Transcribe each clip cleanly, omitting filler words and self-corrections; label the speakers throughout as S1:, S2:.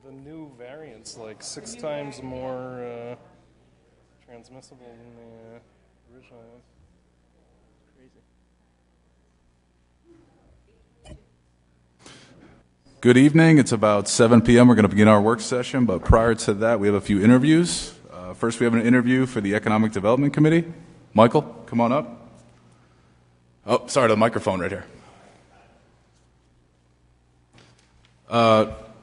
S1: the new variant's like 6 times more transmissible than the original one. Crazy.
S2: Good evening. It's about 7 p.m. We're going to begin our work session, but prior to that, we have a few interviews. First, we have an interview for the Economic Development Committee. Michael, come on up. Oh, sorry, the microphone right here.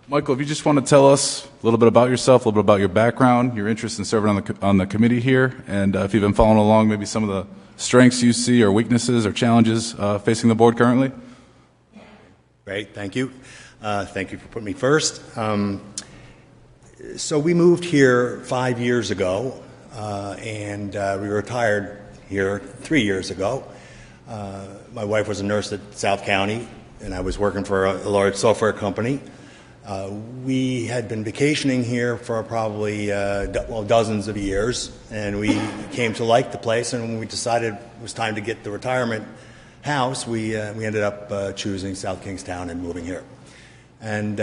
S2: Michael, if you just want to tell us a little bit about yourself, a little bit about your background, your interest in serving on the committee here, and if you've been following along, maybe some of the strengths you see or weaknesses or challenges facing the board currently.
S3: Great, thank you. Thank you for putting me first. So we moved here 5 years ago, and we retired here 3 years ago. My wife was a nurse at South County, and I was working for a large software company. We had been vacationing here for probably dozens of years, and we came to like the place. And when we decided it was time to get the retirement house, we ended up choosing South Kingstown and moving here. And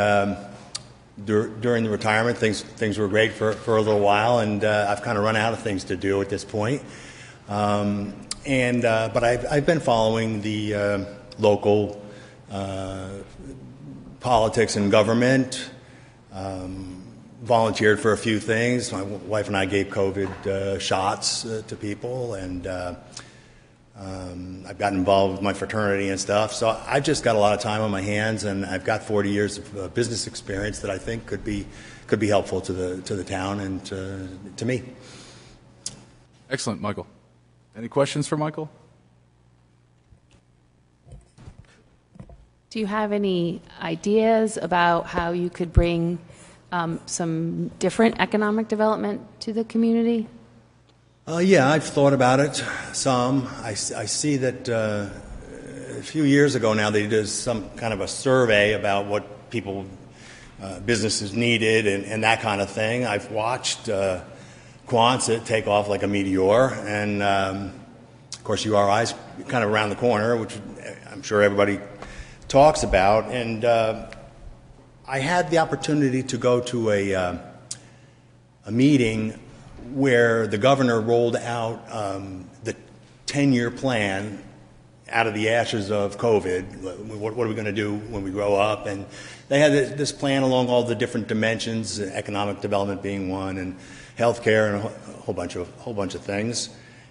S3: during the retirement, things were great for a little while, and I've kind of run out of things to do at this point. But I've been following the local politics and government, volunteered for a few things. My wife and I gave COVID shots to people, and I've gotten involved with my fraternity and stuff. So I've just got a lot of time on my hands, and I've got 40 years of business experience that I think could be helpful to the town and to me.
S2: Excellent, Michael. Any questions for Michael?
S4: Do you have any ideas about how you could bring some different economic development to the community?
S3: Yeah, I've thought about it some. I see that a few years ago now they did some kind of a survey about what businesses needed and that kind of thing. I've watched Quonset take off like a meteor, and of course URI's kind of around the corner, which I'm sure everybody talks about. And I had the opportunity to go to a meeting where the governor rolled out the 10-year plan out of the ashes of COVID. What are we going to do when we grow up? And they had this plan along all the different dimensions, economic development being one, and healthcare, and a whole bunch of things.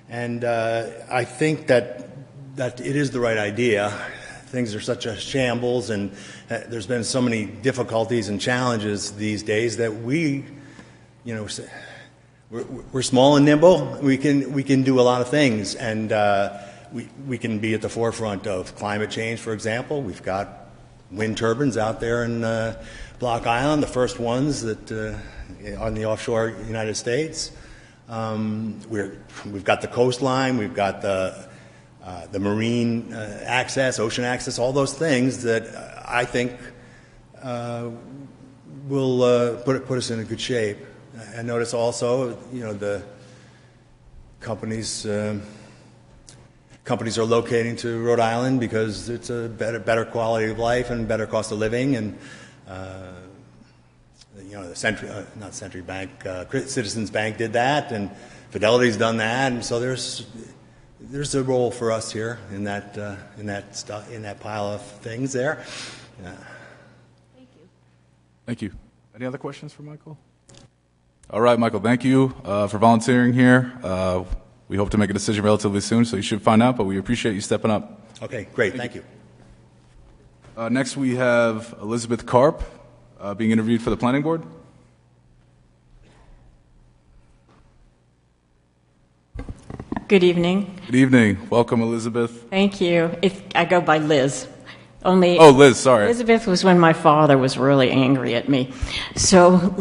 S3: And I think that it is the right idea. Things are such a shambles, and there's been so many difficulties and challenges these days that we're small and nimble. We can do a lot of things, and we can be at the forefront of climate change, for example. We've got wind turbines out there in Block Island, the first ones that on the offshore United States. We've got the coastline. We've got the marine access, ocean access, all those things that I think will put us in a good shape. I notice also, the companies are locating to Rhode Island because it's a better quality of life and better cost of living, and the not Century Bank, Citizens Bank did that, and Fidelity's done that, and so there's a role for us here in that pile of things there. Yeah.
S4: Thank you.
S2: Thank you. Any other questions for Michael? All right, Michael, thank you for volunteering here. We hope to make a decision relatively soon, so you should find out, but we appreciate you stepping up.
S3: Okay, great. Thank you.
S2: Next, we have Elizabeth Karp being interviewed for the Planning Board.
S5: Good evening.
S2: Good evening. Welcome, Elizabeth.
S5: Thank you. I go by Liz.
S2: Oh, Liz, sorry.
S5: Elizabeth was when my father was really angry at me. So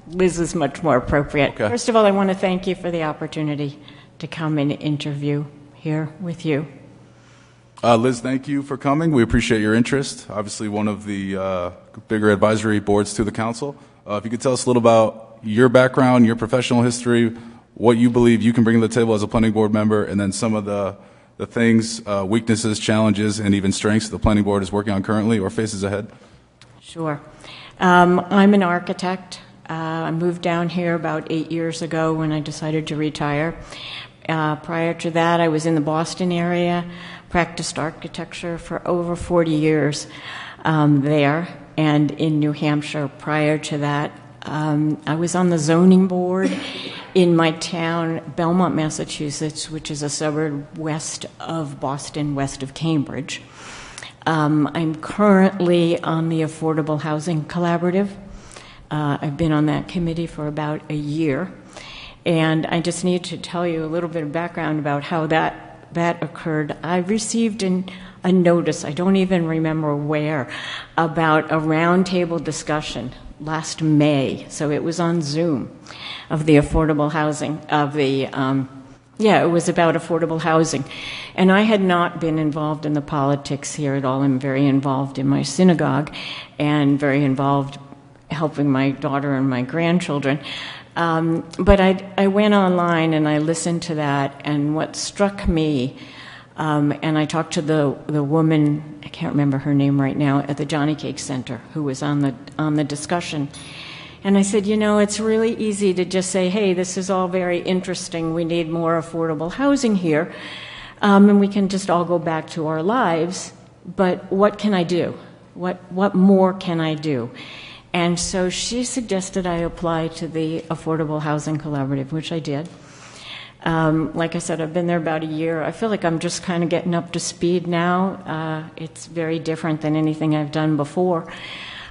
S5: Liz is much more appropriate.
S2: Okay.
S5: First of all, I want to thank you for the opportunity to come and interview here with you.
S2: Liz, thank you for coming. We appreciate your interest. Obviously, one of the bigger advisory boards to the council. If you could tell us a little about your background, your professional history, what you believe you can bring to the table as a planning board member, and then some of the things, weaknesses, challenges, and even strengths the planning board is working on currently or faces ahead.
S5: Sure. I'm an architect. I moved down here about 8 years ago when I decided to retire. Prior to that, I was in the Boston area, practiced architecture for over 40 years there, and in New Hampshire prior to that. I was on the zoning board in my town, Belmont, Massachusetts, which is a suburb west of Boston, west of Cambridge. I'm currently on the Affordable Housing Collaborative. I've been on that committee for about a year. And I just need to tell you a little bit of background about how that occurred. I received a notice, I don't even remember where, about a roundtable discussion last May. So it was on Zoom of the affordable housing, it was about affordable housing. And I had not been involved in the politics here at all. I'm very involved in my synagogue and very involved helping my daughter and my grandchildren. But I went online and I listened to that, and what struck me, and I talked to the woman, I can't remember her name right now, at the Johnny Cake Center, who was on the discussion. And I said, it's really easy to just say, hey, this is all very interesting. We need more affordable housing here. And we can just all go back to our lives. But what can I do? What more can I do? And so she suggested I apply to the Affordable Housing Collaborative, which I did. Like I said, I've been there about a year. I feel like I'm just kind of getting up to speed now. It's very different than anything I've done before.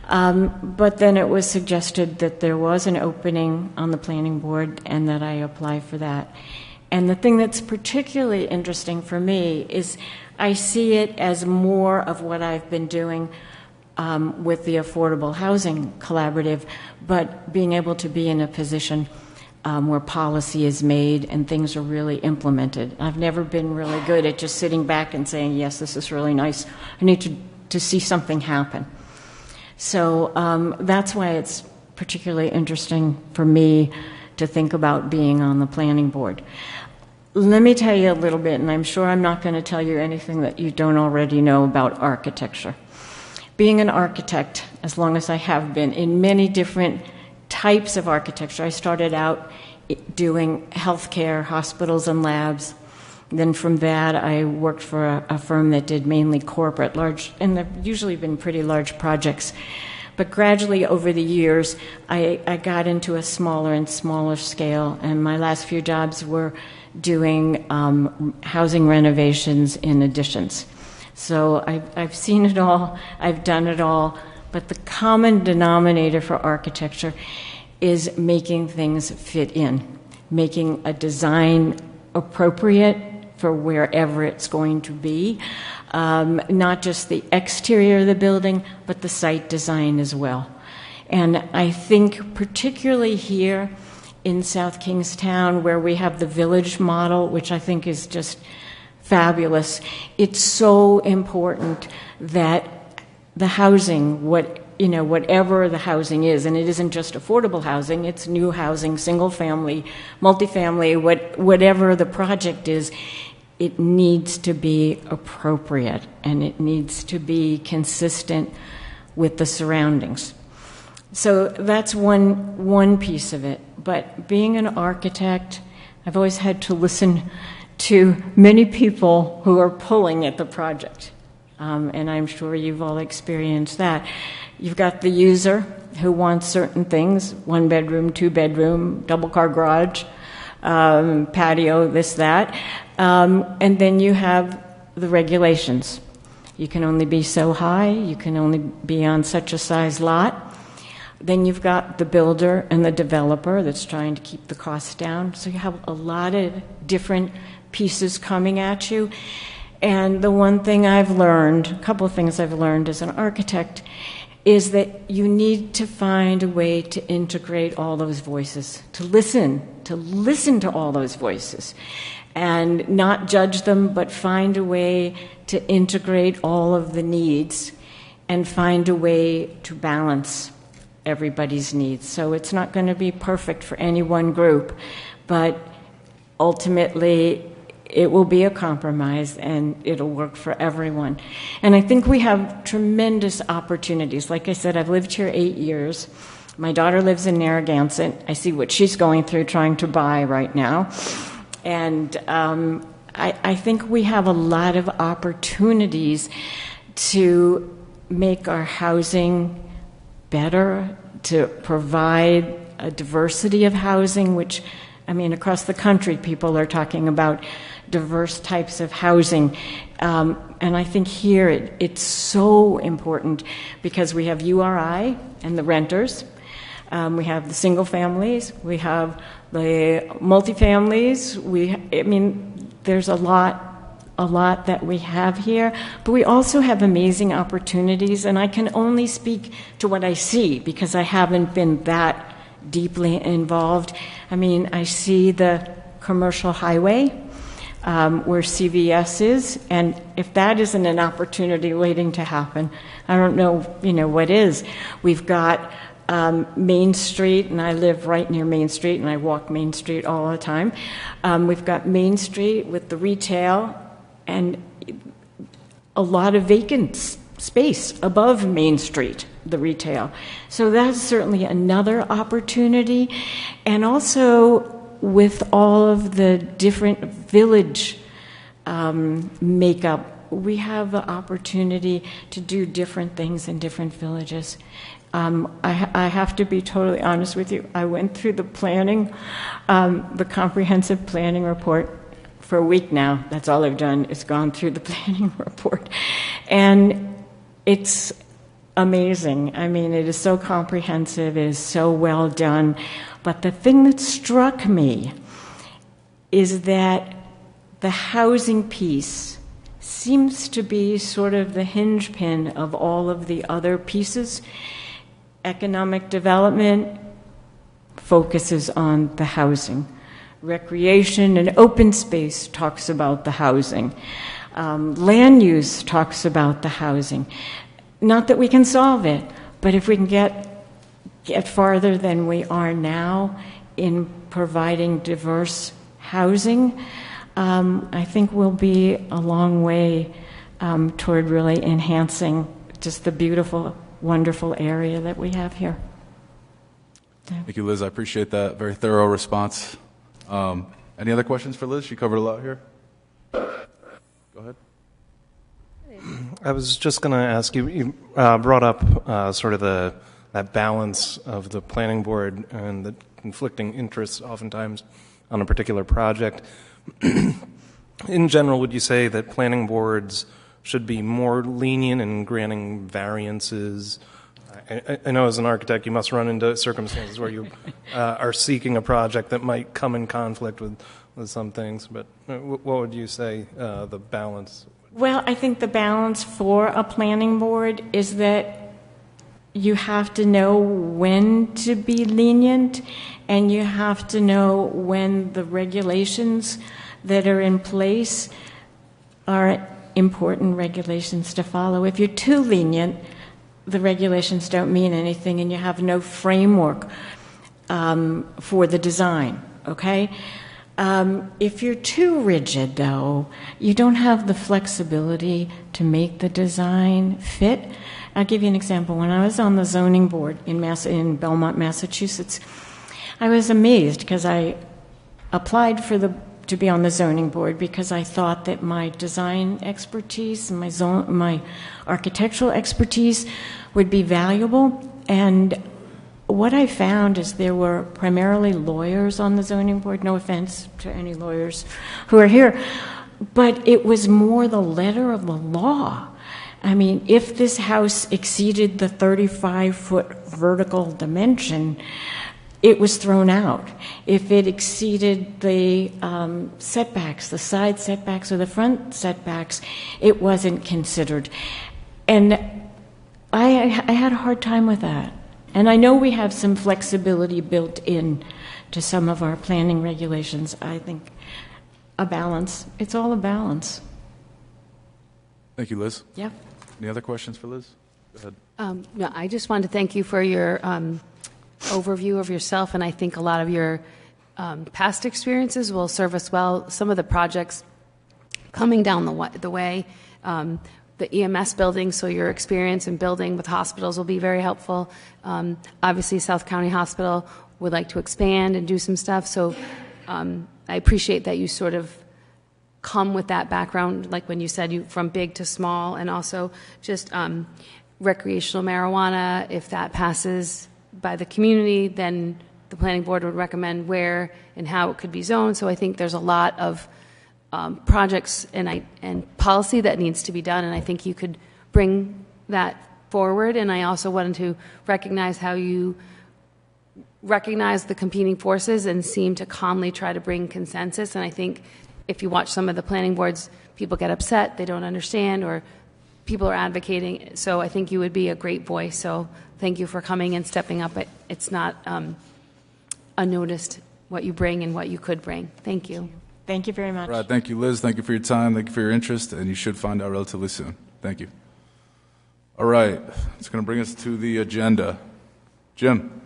S5: But then it was suggested that there was an opening on the planning board and that I apply for that. And the thing that's particularly interesting for me is I see it as more of what I've been doing with the Affordable Housing Collaborative, but being able to be in a position where policy is made and things are really implemented. I've never been really good at just sitting back and saying, yes, this is really nice. I need to see something happen. So that's why it's particularly interesting for me to think about being on the planning board. Let me tell you a little bit, and I'm sure I'm not going to tell you anything that you don't already know about architecture. Being an architect, as long as I have been, in many different types of architecture. I started out doing healthcare, hospitals and labs. Then from that, I worked for a firm that did mainly corporate, large, and they've usually been pretty large projects. But gradually over the years, I got into a smaller and smaller scale, and my last few jobs were doing housing renovations in additions. So I've seen it all, I've done it all, but the common denominator for architecture is making things fit in, making a design appropriate for wherever it's going to be, not just the exterior of the building, but the site design as well. And I think particularly here in South Kingstown, where we have the village model, which I think is just fabulous, it's so important that the housing, whatever the housing is, and it isn't just affordable housing, it's new housing, single family, multifamily, whatever the project is, it needs to be appropriate and it needs to be consistent with the surroundings. So that's one piece of it. But being an architect, I've always had to listen to many people who are pulling at the project. And I'm sure you've all experienced that. You've got the user who wants certain things, 1 bedroom, 2 bedroom, double car garage, patio, this, that. And then you have the regulations. You can only be so high, you can only be on such a size lot. Then you've got the builder and the developer that's trying to keep the costs down. So you have a lot of different pieces coming at you. And the one thing I've learned, a couple of things I've learned as an architect, is that you need to find a way to integrate all those voices, to listen to all those voices, and not judge them, but find a way to integrate all of the needs and find a way to balance everybody's needs. So it's not going to be perfect for any one group, but ultimately it will be a compromise and it'll work for everyone. And I think we have tremendous opportunities. Like I said, I've lived here 8 years. My daughter lives in Narragansett. I see what she's going through trying to buy right now. And I think we have a lot of opportunities to make our housing better, to provide a diversity of housing, which, I mean, across the country, people are talking about diverse types of housing. And I think here it's so important because we have URI and the renters. We have the single families. We have the multifamilies. There's a lot that we have here, but we also have amazing opportunities, and I can only speak to what I see because I haven't been that deeply involved. I mean, I see the commercial highway where CVS is, and if that isn't an opportunity waiting to happen, I don't know, what is. We've got Main Street, and I live right near Main Street, and I walk Main Street all the time. We've got Main Street with the retail and a lot of vacant space above Main Street, the retail. So that's certainly another opportunity. And also with all of the different village makeup, we have the opportunity to do different things in different villages. I have to be totally honest with you. I went through the planning, the comprehensive planning report for a week now. That's all I've done is gone through the planning report. And it's amazing. I mean, it is so comprehensive, it is so well done. But the thing that struck me is that the housing piece seems to be sort of the hinge pin of all of the other pieces. Economic development focuses on the housing. Recreation and open space talks about the housing. Land use talks about the housing. Not that we can solve it, but if we can get farther than we are now in providing diverse housing, I think we'll be a long way toward really enhancing just the beautiful, wonderful area that we have here.
S2: Thank you, Liz. I appreciate that very thorough response. Any other questions for Liz? She covered a lot here. Go ahead.
S1: I was just going to ask you, you brought up sort of that balance of the planning board and the conflicting interests oftentimes on a particular project. In general, would you say that planning boards should be more lenient in granting variances? I know as an architect you must run into circumstances where you are seeking a project that might come in conflict with some things, but what would you say the balance?
S5: Well, I think the balance for a planning board is that you have to know when to be lenient, and you have to know when the regulations that are in place are important regulations to follow. If you're too lenient, the regulations don't mean anything, and you have no framework for the design, okay? If you're too rigid, though, you don't have the flexibility to make the design fit. I'll give you an example. When I was on the zoning board in Belmont, Massachusetts, I was amazed because I applied to be on the zoning board because I thought that my design expertise and my architectural expertise would be valuable. And what I found is there were primarily lawyers on the zoning board. No offense to any lawyers who are here, but it was more the letter of the law. I mean, if this house exceeded the 35-foot vertical dimension, it was thrown out. If it exceeded the setbacks, the side setbacks or the front setbacks, it wasn't considered. And I had a hard time with that. And I know we have some flexibility built in to some of our planning regulations. I think a balance. It's all a balance.
S2: Thank you, Liz.
S5: Yep.
S2: Any other questions for Liz? Go ahead.
S4: No, I just wanted to thank you for your overview of yourself, and I think a lot of your past experiences will serve us well. Some of the projects coming down the way. The EMS building, so your experience in building with hospitals will be very helpful. Obviously, South County Hospital would like to expand and do some stuff, so I appreciate that you sort of come with that background, like when you said you from big to small, and also just recreational marijuana. If that passes by the community, then the planning board would recommend where and how it could be zoned. So I think there's a lot of projects and policy that needs to be done, and I think you could bring that forward. And I also wanted to recognize how you recognize the competing forces and seem to calmly try to bring consensus. And I think if you watch some of the planning boards, people get upset, they don't understand, or people are advocating. So I think you would be a great voice. So thank you for coming and stepping up. It's not unnoticed what you bring and what you could bring. Thank you.
S5: Thank you very much.
S2: Right, thank you, Liz. Thank you for your time. Thank you for your interest, and you should find out relatively soon. Thank you. All right, it's going to bring us to the agenda. Jim.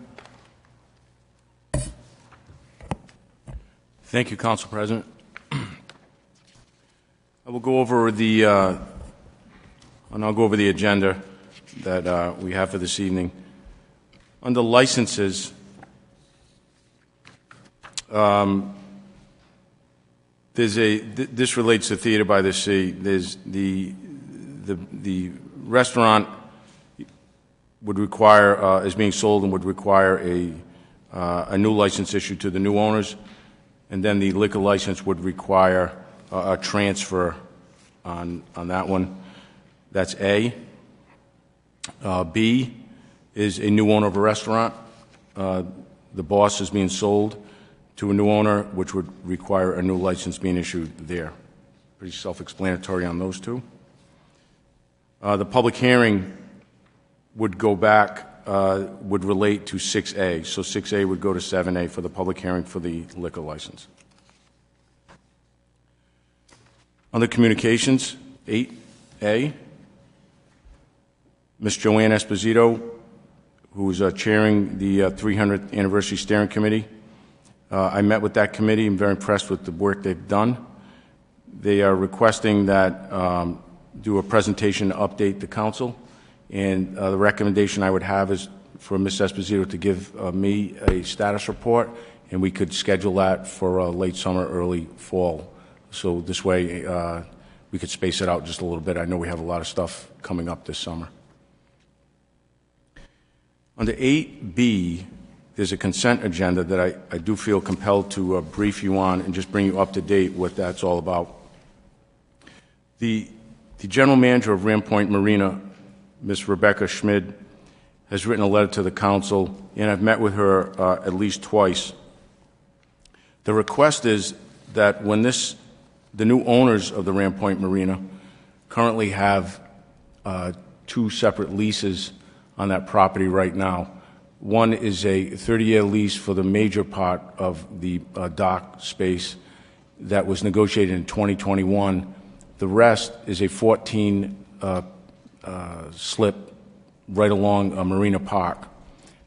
S6: Thank you, Council President. I will go over the, and I'll go over the agenda that we have for this evening. Under licenses, this relates to Theater by the Sea. There's the restaurant would require, is being sold and would require a new license issued to the new owners, and then the liquor license would require a transfer on that one. That's A. B is a new owner of a restaurant. The Boss is being sold to a new owner, which would require a new license being issued there. Pretty self-explanatory on those two. The public hearing would go back, would relate to 6A. So 6A would go to 7A for the public hearing for the liquor license. Under communications, 8A, Ms. Joanne Esposito, who is chairing the 300th Anniversary Steering Committee. I met with that committee. I'm very impressed with the work they've done. They are requesting that do a presentation to update the council, and the recommendation I would have is for Ms. Esposito to give me a status report, and we could schedule that for late summer, early fall. So this way we could space it out just a little bit. I know we have a lot of stuff coming up this summer. Under 8B, there's a consent agenda that I do feel compelled to brief you on and just bring you up to date what that's all about. The general manager of Ram Point Marina, Ms. Rebecca Schmid, has written a letter to the council, and I've met with her at least twice. The request is that when the new owners of the Ram Point Marina currently have 2 separate leases on that property right now. One is a 30-year lease for the major part of the dock space that was negotiated in 2021. The rest is a 14 slip right along Marina Park.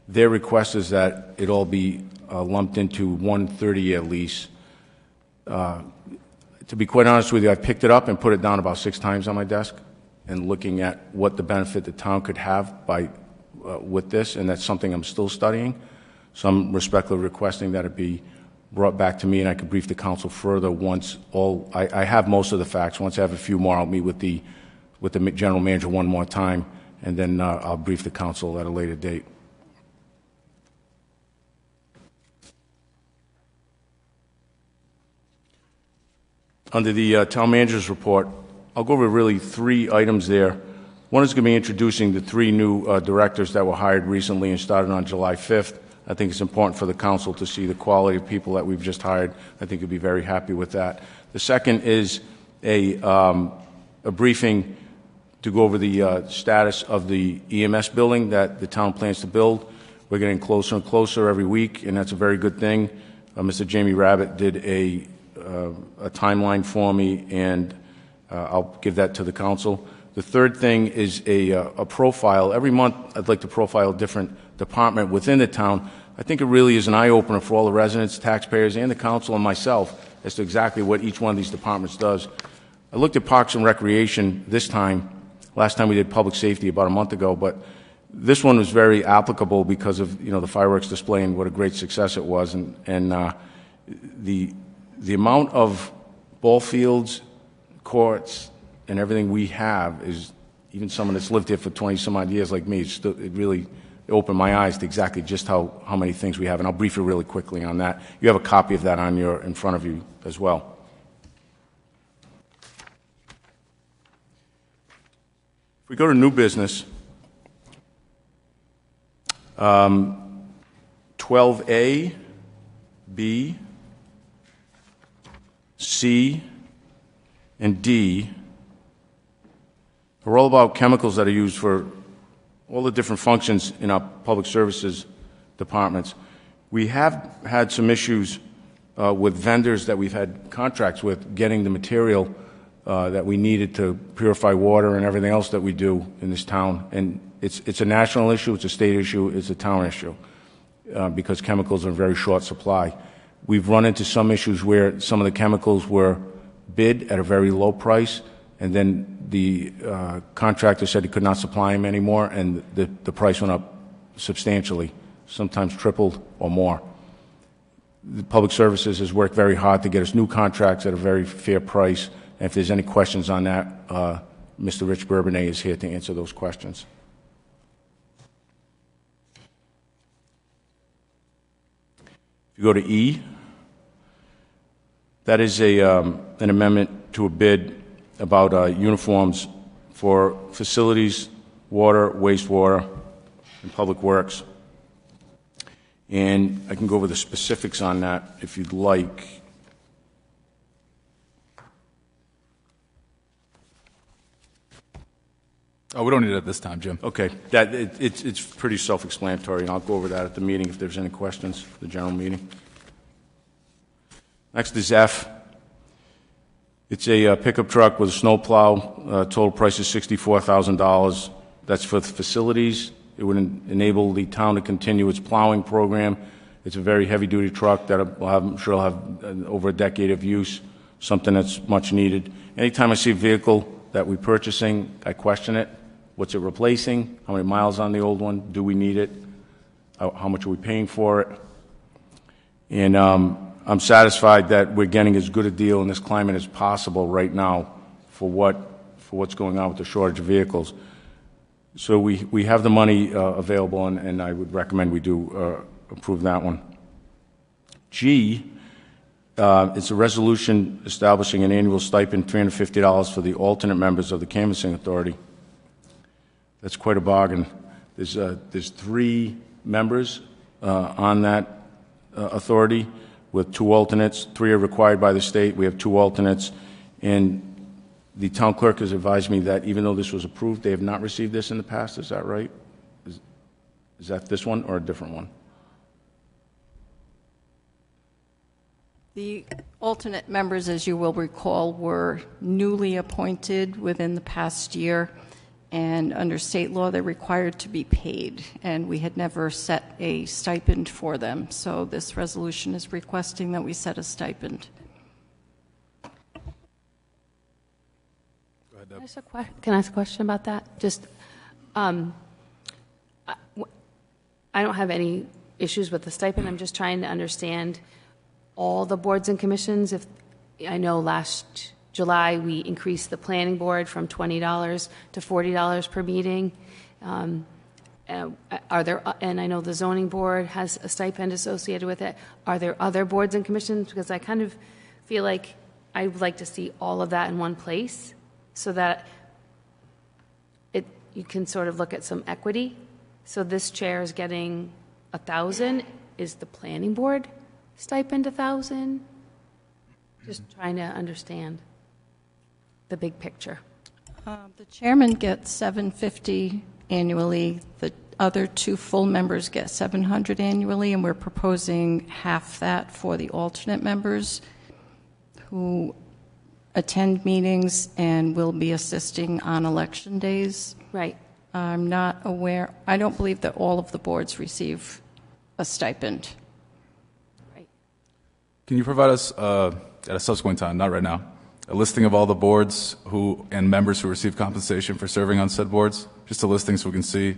S6: Their request is that it all be lumped into one 30-year lease. To be quite honest with you, I picked it up and put it down about 6 times on my desk and looking at what the benefit the town could have by with this, and that's something I'm still studying. So I'm respectfully requesting that it be brought back to me and I could brief the council further once I have most of the facts. Once I have a few more, I'll meet with the general manager one more time, and then I'll brief the council at a later date. Under the town manager's report, I'll go over really 3 items there. One is going to be introducing the 3 new directors that were hired recently and started on July 5th. I think it's important for the council to see the quality of people that we've just hired. I think you'll be very happy with that. The second is a briefing to go over the status of the EMS building that the town plans to build. We're getting closer and closer every week, and that's a very good thing. Mr. Jamie Rabbit did a timeline for me, and I'll give that to the council. The third thing is a profile. Every month I'd like to profile a different department within the town. I think it really is an eye-opener for all the residents, taxpayers, and the council and myself as to exactly what each one of these departments does. I looked at Parks and Recreation this time. Last time we did public safety about a month ago, but this one was very applicable because of, you know, the fireworks display and what a great success it was, and the amount of ball fields, courts, and everything we have is, even someone that's lived here for 20-some-odd years like me, it really opened my eyes to exactly just how many things we have, and I'll brief you really quickly on that. You have a copy of that in front of you as well. If we go to new business, 12A, B, C, and D are all about chemicals that are used for all the different functions in our public services departments. We have had some issues with vendors that we've had contracts with getting the material that we needed to purify water and everything else that we do in this town. And it's a national issue, it's a state issue, it's a town issue, because chemicals are in very short supply. We've run into some issues where some of the chemicals were bid at a very low price, and then the contractor said he could not supply them anymore, and the price went up substantially, sometimes tripled or more. The Public Services has worked very hard to get us new contracts at a very fair price. And if there's any questions on that, Mr. Rich Bourbonnais is here to answer those questions. If you go to E, that is an amendment to a bid about uniforms for facilities, water, wastewater, and public works. And I can go over the specifics on that if you'd like.
S2: Oh, we don't need it at this time, Jim.
S6: Okay, it's pretty self-explanatory, and I'll go over that at the meeting if there's any questions for the general meeting. Next is F. It's a pickup truck with a snowplow. Total price is $64,000. That's for the facilities. It would enable the town to continue its plowing program. It's a very heavy-duty truck that I'm sure will have over a decade of use, something that's much needed. Anytime I see a vehicle that we're purchasing, I question it. What's it replacing? How many miles on the old one? Do we need it? How much are we paying for it? And I'm satisfied that we're getting as good a deal in this climate as possible right now for what's going on with the shortage of vehicles. So we have the money available, and I would recommend we do approve that one. G, it's a resolution establishing an annual stipend, $350 for the alternate members of the Canvassing Authority. That's quite a bargain. There's 3 members on that authority with 2 alternates. 3 are required by the state. We have 2 alternates. And the town clerk has advised me that even though this was approved, they have not received this in the past. Is that right? Is that this one or a different one?
S7: The alternate members, as you will recall, were newly appointed within the past year, and under state law, they're required to be paid, and we had never set a stipend for them. So this resolution is requesting that we set a stipend.
S4: Can I ask a question about that? Just, I don't have any issues with the stipend. I'm just trying to understand all the boards and commissions. If I know last July we increased the planning board from $20 to $40 per meeting. Are there? And I know the zoning board has a stipend associated with it. Are there other boards and commissions? Because I kind of feel like I would like to see all of that in one place, so that you can sort of look at some equity. So this chair is getting $1,000. Is the planning board stipend $1,000? Just trying to understand the big picture.
S7: The chairman gets $750 annually. The other 2 full members get $700 annually, and we're proposing half that for the alternate members who attend meetings and will be assisting on election days.
S4: Right.
S7: I'm not aware, I don't believe that all of the boards receive a stipend.
S4: Right.
S2: Can you provide us, at a subsequent time, not right now, a listing of all the boards and members who receive compensation for serving on said boards? Just a listing so we can see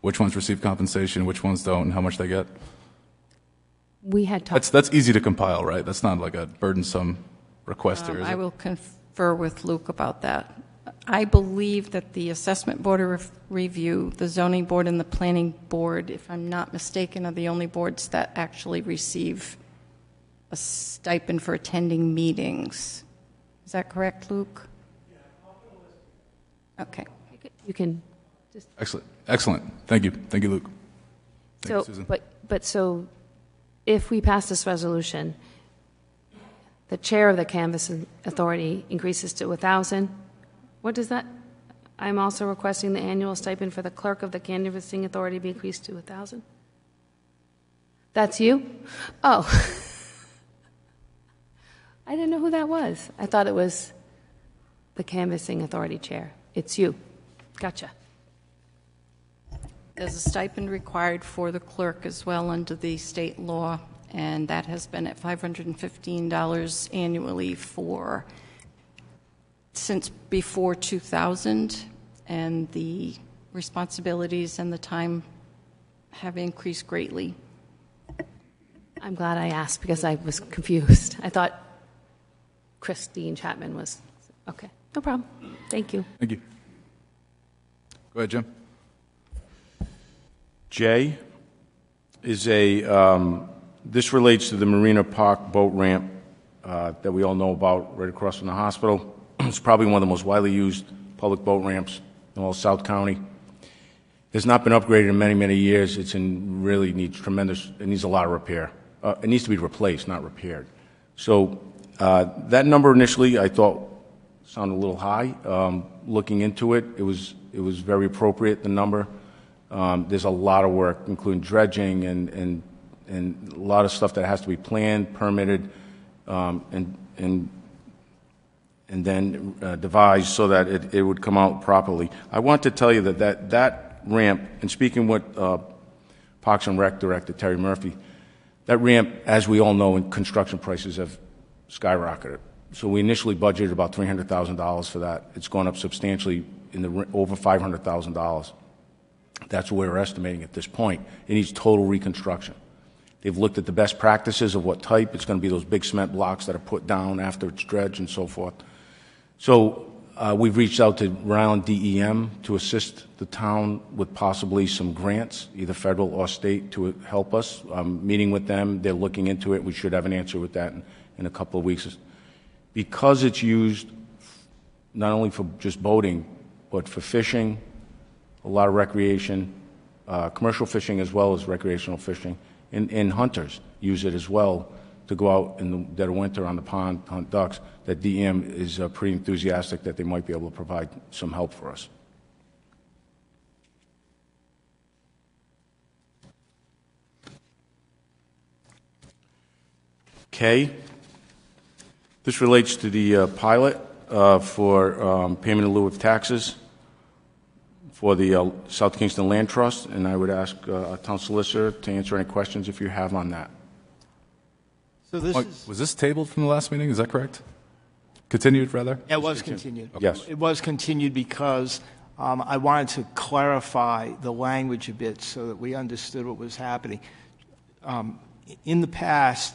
S2: which ones receive compensation, which ones don't, and how much they get?
S4: We had talked.
S2: That's easy to compile, right? That's not like a burdensome request here, is
S7: I
S2: it?
S7: will confer with Luke about that. I believe that the Assessment Board of Review, the Zoning Board, and the Planning Board, if I'm not mistaken, are the only boards that actually receive a stipend for attending meetings. Is that correct, Luke? Okay.
S4: You can just.
S2: Excellent. Thank you. Thank you, Luke. Thank you,
S4: So,
S2: Susan.
S4: but so, if we pass this resolution, the chair of the canvassing authority increases to 1,000. What does that? I'm also requesting the annual stipend for the clerk of the canvassing authority be increased to 1,000. That's you? Oh. I didn't know who that was. I thought it was the canvassing authority chair. It's you. Gotcha.
S7: There's a stipend required for the clerk as well under the state law, and that has been at $515 annually since before 2000, and the responsibilities and the time have increased greatly.
S4: I'm glad I asked because I was confused. I thought Christine Chapman was. Okay, no problem. Thank you.
S2: Thank you. Go ahead, Jim.
S6: J is this relates to the Marina Park boat ramp that we all know about right across from the hospital. It's probably one of the most widely used public boat ramps in all South County. It's not been upgraded in many, many years. It needs a lot of repair. It needs to be replaced, not repaired. So that number initially I thought sounded a little high. Looking into it, it was very appropriate, the number. There's a lot of work, including dredging and a lot of stuff that has to be planned, permitted, and then devised so that it would come out properly. I want to tell you that ramp, and speaking with Parks and Rec Director Terry Murphy, that ramp, as we all know, construction prices have skyrocketed. So we initially budgeted about $300,000 for that. It's gone up substantially over $500,000. That's what we're estimating at this point. It needs total reconstruction. They've looked at the best practices of what type. It's going to be those big cement blocks that are put down after it's dredged and so forth. So we've reached out to Rhode Island DEM to assist the town with possibly some grants, either federal or state, to help us. I'm meeting with them. They're looking into it. We should have an answer with that in a couple of weeks. Because it's used not only for just boating, but for fishing, a lot of recreation, commercial fishing as well as recreational fishing, and hunters use it as well to go out in the dead of winter on the pond, hunt ducks, that DEM is pretty enthusiastic that they might be able to provide some help for us. K, this relates to the pilot for payment in lieu of taxes for the South Kingston Land Trust, and I would ask our town solicitor to answer any questions if you have on that.
S8: So this
S2: Mike,
S8: is,
S2: was this tabled from the last meeting? Is that correct? Continued, rather?
S8: it was continued.
S6: Yes.
S8: It was continued because I wanted to clarify the language a bit so that we understood what was happening. In the past,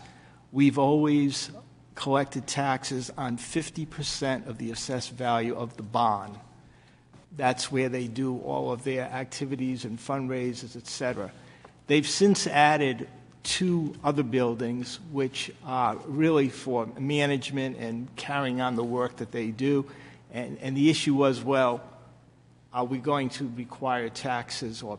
S8: we've always collected taxes on 50% of the assessed value of the bond. That's where they do all of their activities and fundraisers, et cetera. They've since added 2 other buildings, which are really for management and carrying on the work that they do. And the issue was, well, are we going to require taxes or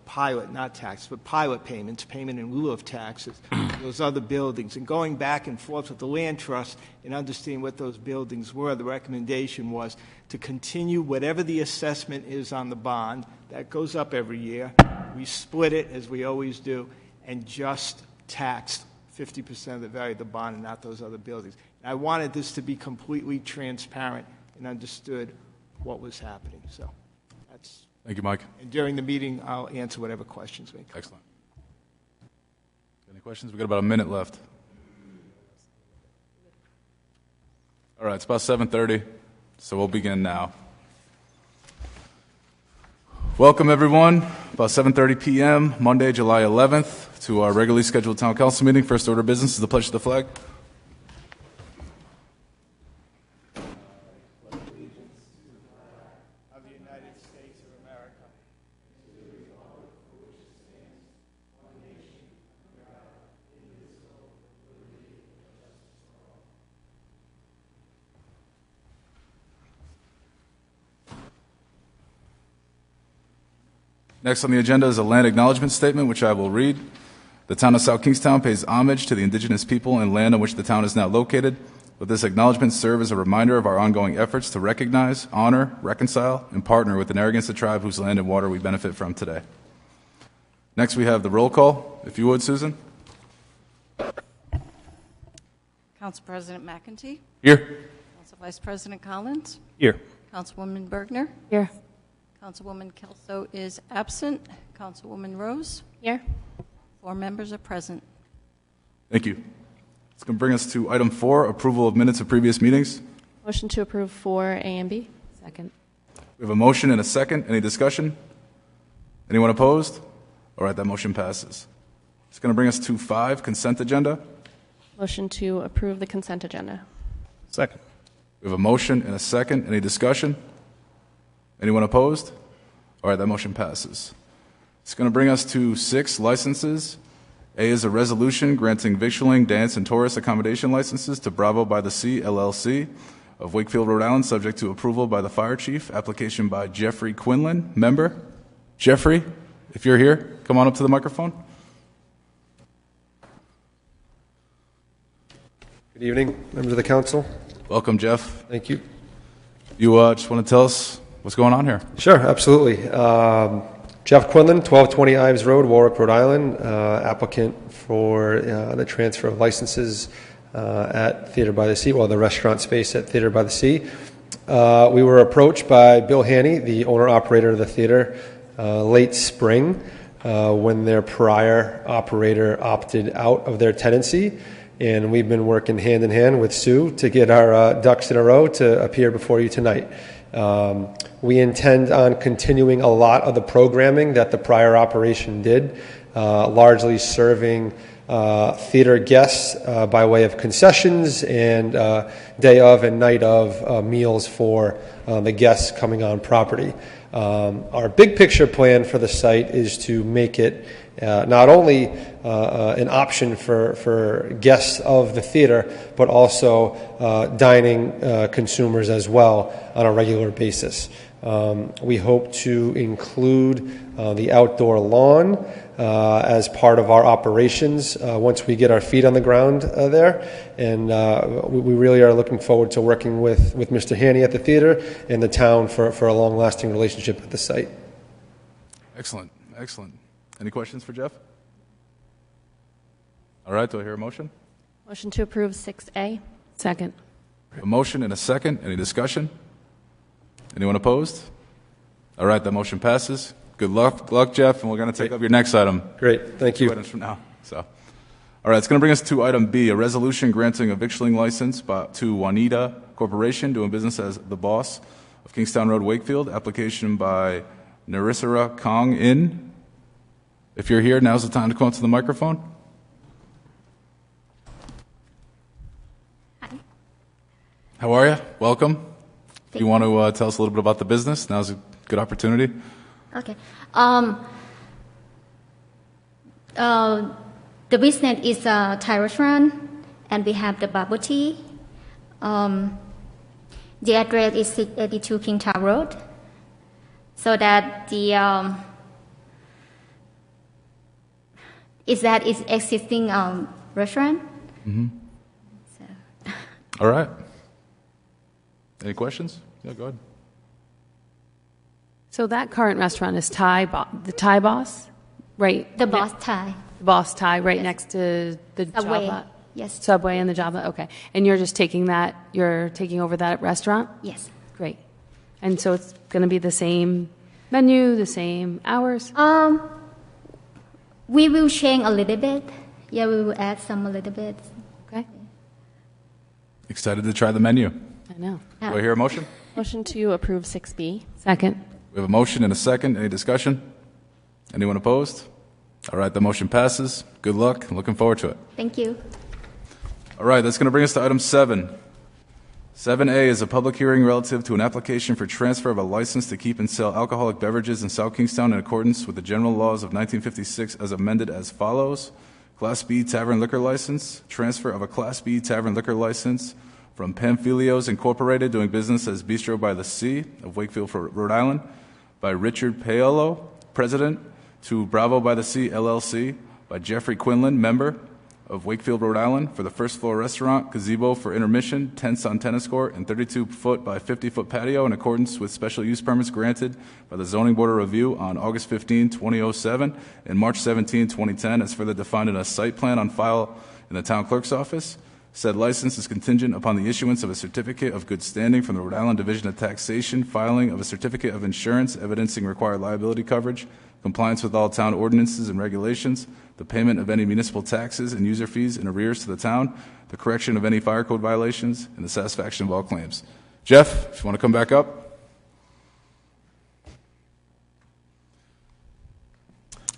S8: not taxes, but pilot payments, payment in lieu of taxes, those other buildings? And going back and forth with the land trust and understanding what those buildings were, the recommendation was to continue whatever the assessment is on the bond. That goes up every year. We split it, as we always do, and just taxed 50% of the value of the bond and not those other buildings. And I wanted this to be completely transparent and understood what was happening. So that's.
S2: Thank you, Mike.
S8: And during the meeting, I'll answer whatever questions may come.
S2: Excellent. Any questions? We've got about a minute left. All right, it's about 7:30, so we'll begin now. Welcome, everyone. About 7:30 p.m., Monday, July 11th, to our regularly scheduled town council meeting. First order of business is the pledge to the flag.
S8: Of the United States of America.
S2: Next on the agenda is a land acknowledgement statement, which I will read. The town of South Kingstown pays homage to the indigenous people and land on which the town is now located. Let this acknowledgement serve as a reminder of our ongoing efforts to recognize, honor, reconcile, and partner with the Narragansett tribe whose land and water we benefit from today. Next, we have the roll call. If you would, Susan.
S7: Council President McEntee,
S2: Here.
S7: Council Vice President Collins,
S1: Here.
S7: Councilwoman Bergner,
S4: Here.
S7: Councilwoman Kelso is absent, Councilwoman Rose,
S4: Here.
S7: 4 members are present.
S2: Thank you. It's going to bring us to item 4, approval of minutes of previous meetings.
S9: Motion to approve 4A and B.
S4: Second.
S2: We have a motion and a second. Any discussion? Anyone opposed? All right, that motion passes. It's going to bring us to 5, consent agenda.
S9: Motion to approve the consent agenda.
S1: Second.
S2: We have a motion and a second. Any discussion? Anyone opposed? All right, that motion passes. It's going to bring us to 6, licenses. A is a resolution granting victualling, dance, and tourist accommodation licenses to Bravo by the Sea, LLC, of Wakefield, Rhode Island, subject to approval by the fire chief. Application by Jeffrey Quinlan, member. Jeffrey, if you're here, come on up to the microphone.
S10: Good evening, members of the council.
S2: Welcome, Jeff.
S10: Thank you.
S2: You just want to tell us what's going on here?
S10: Sure, absolutely. Jeff Quinlan, 1220 Ives Road, Warwick, Rhode Island, applicant for the transfer of licenses at Theater by the Sea, well, the restaurant space at Theater by the Sea. We were approached by Bill Haney, the owner-operator of the theater, late spring when their prior operator opted out of their tenancy. And we've been working hand in hand with Sue to get our ducks in a row to appear before you tonight. We intend on continuing a lot of the programming that the prior operation did, largely serving theater guests by way of concessions and day of and night of meals for the guests coming on property. Our big picture plan for the site is to make it not only an option for guests of the theater, but also dining consumers as well on a regular basis. We hope to include the outdoor lawn as part of our operations once we get our feet on the ground there. And we really are looking forward to working with Mr. Haney at the theater and the town for a long-lasting relationship at the site.
S2: Excellent, excellent. Any questions for Jeff? All right, do I hear a motion?
S9: Motion to approve 6A.
S4: Second.
S2: A motion and a second. Any discussion? Anyone opposed? All right, that motion passes. Good luck, Jeff, and we're going to take up your next item.
S10: Great, thank you.
S2: 2 items from now. All right, it's going to bring us to item B, a resolution granting a victualling license to Juanita Corporation, doing business as The Boss of Kingstown Road, Wakefield. Application by Narissara Kong Inn. If you're here, now's the time to come up to the microphone.
S11: Hi.
S2: How are you? Welcome. Do you want to tell us a little bit about the business? Now's a good opportunity.
S11: Okay. The business is a Thai restaurant, and we have the bubble tea. The address is 682 Kingstown Road. So that the is existing restaurant.
S2: Mm-hmm.
S11: So.
S2: All right. Any questions? Yeah, go ahead.
S4: So that current restaurant is the Thai Boss, right?
S11: The Boss Thai.
S4: Boss Thai, right
S11: Yes.
S4: next to the
S11: Subway.
S4: Java.
S11: Yes.
S4: Subway and the Java. Okay, and you're just taking over that restaurant?
S11: Yes.
S4: Great. And so it's going to be the same menu, the same hours?
S11: We will change a little bit. Yeah, we will add some a little bit.
S4: Okay.
S2: Excited to try the menu.
S4: I know.
S2: Do I hear a motion?
S9: Motion to approve 6B.
S4: Second.
S2: We have a motion and a second. Any discussion? Anyone opposed? All right, the motion passes. Good luck. I'm looking forward to it.
S11: Thank you.
S2: All right, that's going to bring us to item 7. 7A is a public hearing relative to an application for transfer of a license to keep and sell alcoholic beverages in South Kingstown in accordance with the general laws of 1956 as amended as follows. Class B Tavern Liquor License, transfer of a Class B Tavern Liquor License from Pamphilios Incorporated, doing business as Bistro by the Sea of Wakefield, Rhode Island, by Richard Paolo, President, to Bravo by the Sea, LLC, by Jeffrey Quinlan, member, of Wakefield, Rhode Island, for the first floor restaurant, gazebo for intermission, tents on tennis court, and 32-foot by 50-foot patio in accordance with special use permits granted by the Zoning Board of Review on August 15, 2007, and March 17, 2010, as further defined in a site plan on file in the town clerk's office. Said license is contingent upon the issuance of a certificate of good standing from the Rhode Island Division of Taxation, filing of a certificate of insurance evidencing required liability coverage, compliance with all town ordinances and regulations, the payment of any municipal taxes and user fees in arrears to the town, the correction of any fire code violations, and the satisfaction of all claims. Jeff, if you want to come back up.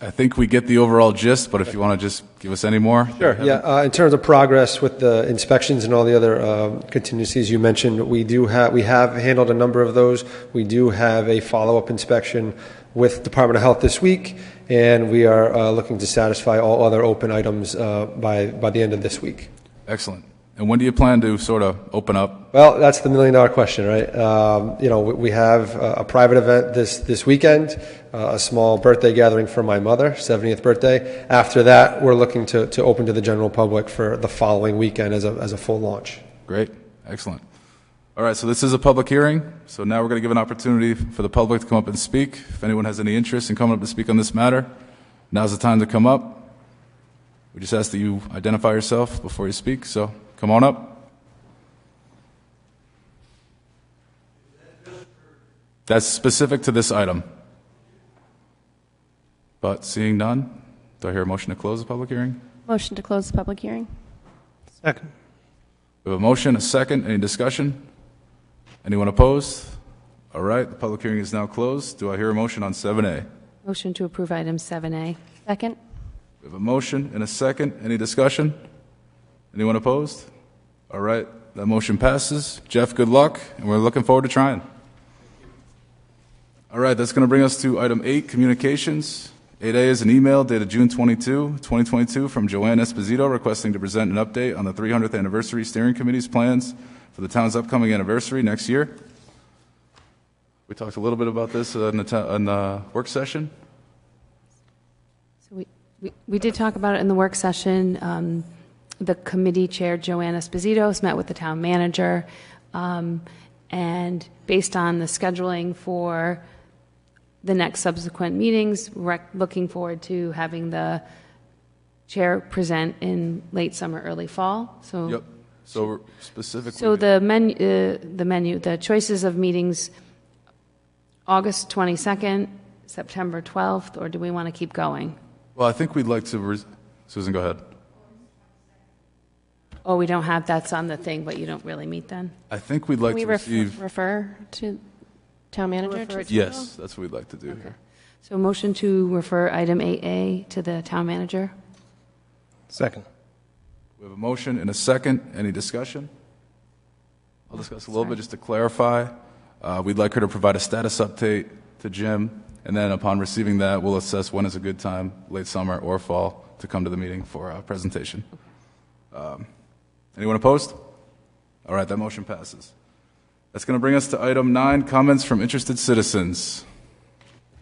S2: I think we get the overall gist, but if you want to just give us any more.
S10: Sure. Yeah. In terms of progress with the inspections and all the other contingencies you mentioned, we have handled a number of those. We do have a follow-up inspection with Department of Health this week, and we are looking to satisfy all other open items by the end of this week.
S2: Excellent. And when do you plan to sort of open up?
S10: Well, that's the million-dollar question, right? We have a private event this weekend, a small birthday gathering for my mother, 70th birthday. After that, we're looking to open to the general public for the following weekend as a full launch.
S2: Great. Excellent. All right, so this is a public hearing. So now we're going to give an opportunity for the public to come up and speak. If anyone has any interest in coming up to speak on this matter, now's the time to come up. We just ask that you identify yourself before you speak, so come on up. That's specific to this item. But seeing none, do I hear a motion to close the public hearing?
S9: Motion to close the public hearing.
S1: Second.
S2: We have a motion, a second. Any discussion? Anyone opposed? All right, the public hearing is now closed. Do I hear a motion on 7A?
S4: Motion to approve item 7A.
S9: Second.
S2: We have a motion and a second. Any discussion? Anyone opposed? All right, that motion passes. Jeff, good luck, and we're looking forward to trying. All right, that's going to bring us to item 8, communications. 8A is an email dated June 22, 2022 from Joanne Esposito requesting to present an update on the 300th anniversary steering committee's plans for the town's upcoming anniversary next year. We talked a little bit about this in the work session.
S4: So we did talk about it in the work session. The committee chair, Joanne Esposito, met with the town manager, and based on the scheduling for the next subsequent meetings, we're looking forward to having the chair present in late summer, early fall. So,
S2: yep. So specifically.
S4: So the menu, the choices of meetings, August 22nd, September 12th, or do we want to keep going?
S2: Well, I think we'd like to. Susan, go ahead.
S4: Oh, we don't have that's on the thing, but you don't really meet then.
S2: I think we'd like to receive.
S9: Refer to town manager?
S2: Yes, that's what we'd like to do here.
S4: So motion to refer item 8A to the town manager.
S1: Second.
S2: We have a motion and a second. Any discussion? I'll discuss a little bit just to clarify. We'd like her to provide a status update to Jim, and then upon receiving that, we'll assess when is a good time, late summer or fall, to come to the meeting for a presentation. Anyone opposed? All right, that motion passes. That's going to bring us to item 9, comments from interested citizens.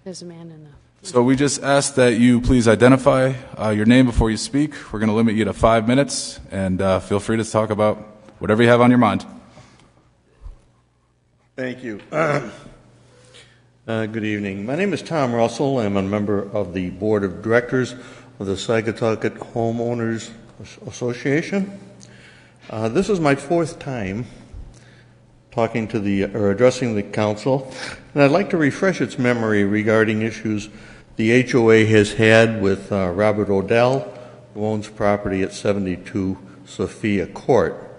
S4: There's a man in the...
S2: So we just ask that you please identify your name before you speak. We're going to limit you to 5 minutes, and feel free to talk about whatever you have on your mind.
S12: Thank you. Good evening. My name is Tom Russell. I'm a member of the Board of Directors of the Sagatucket Homeowners Association. This is my 4th time talking to addressing the council, and I'd like to refresh its memory regarding issues the HOA has had with Robert Odell, who owns property at 72 Sophia Court.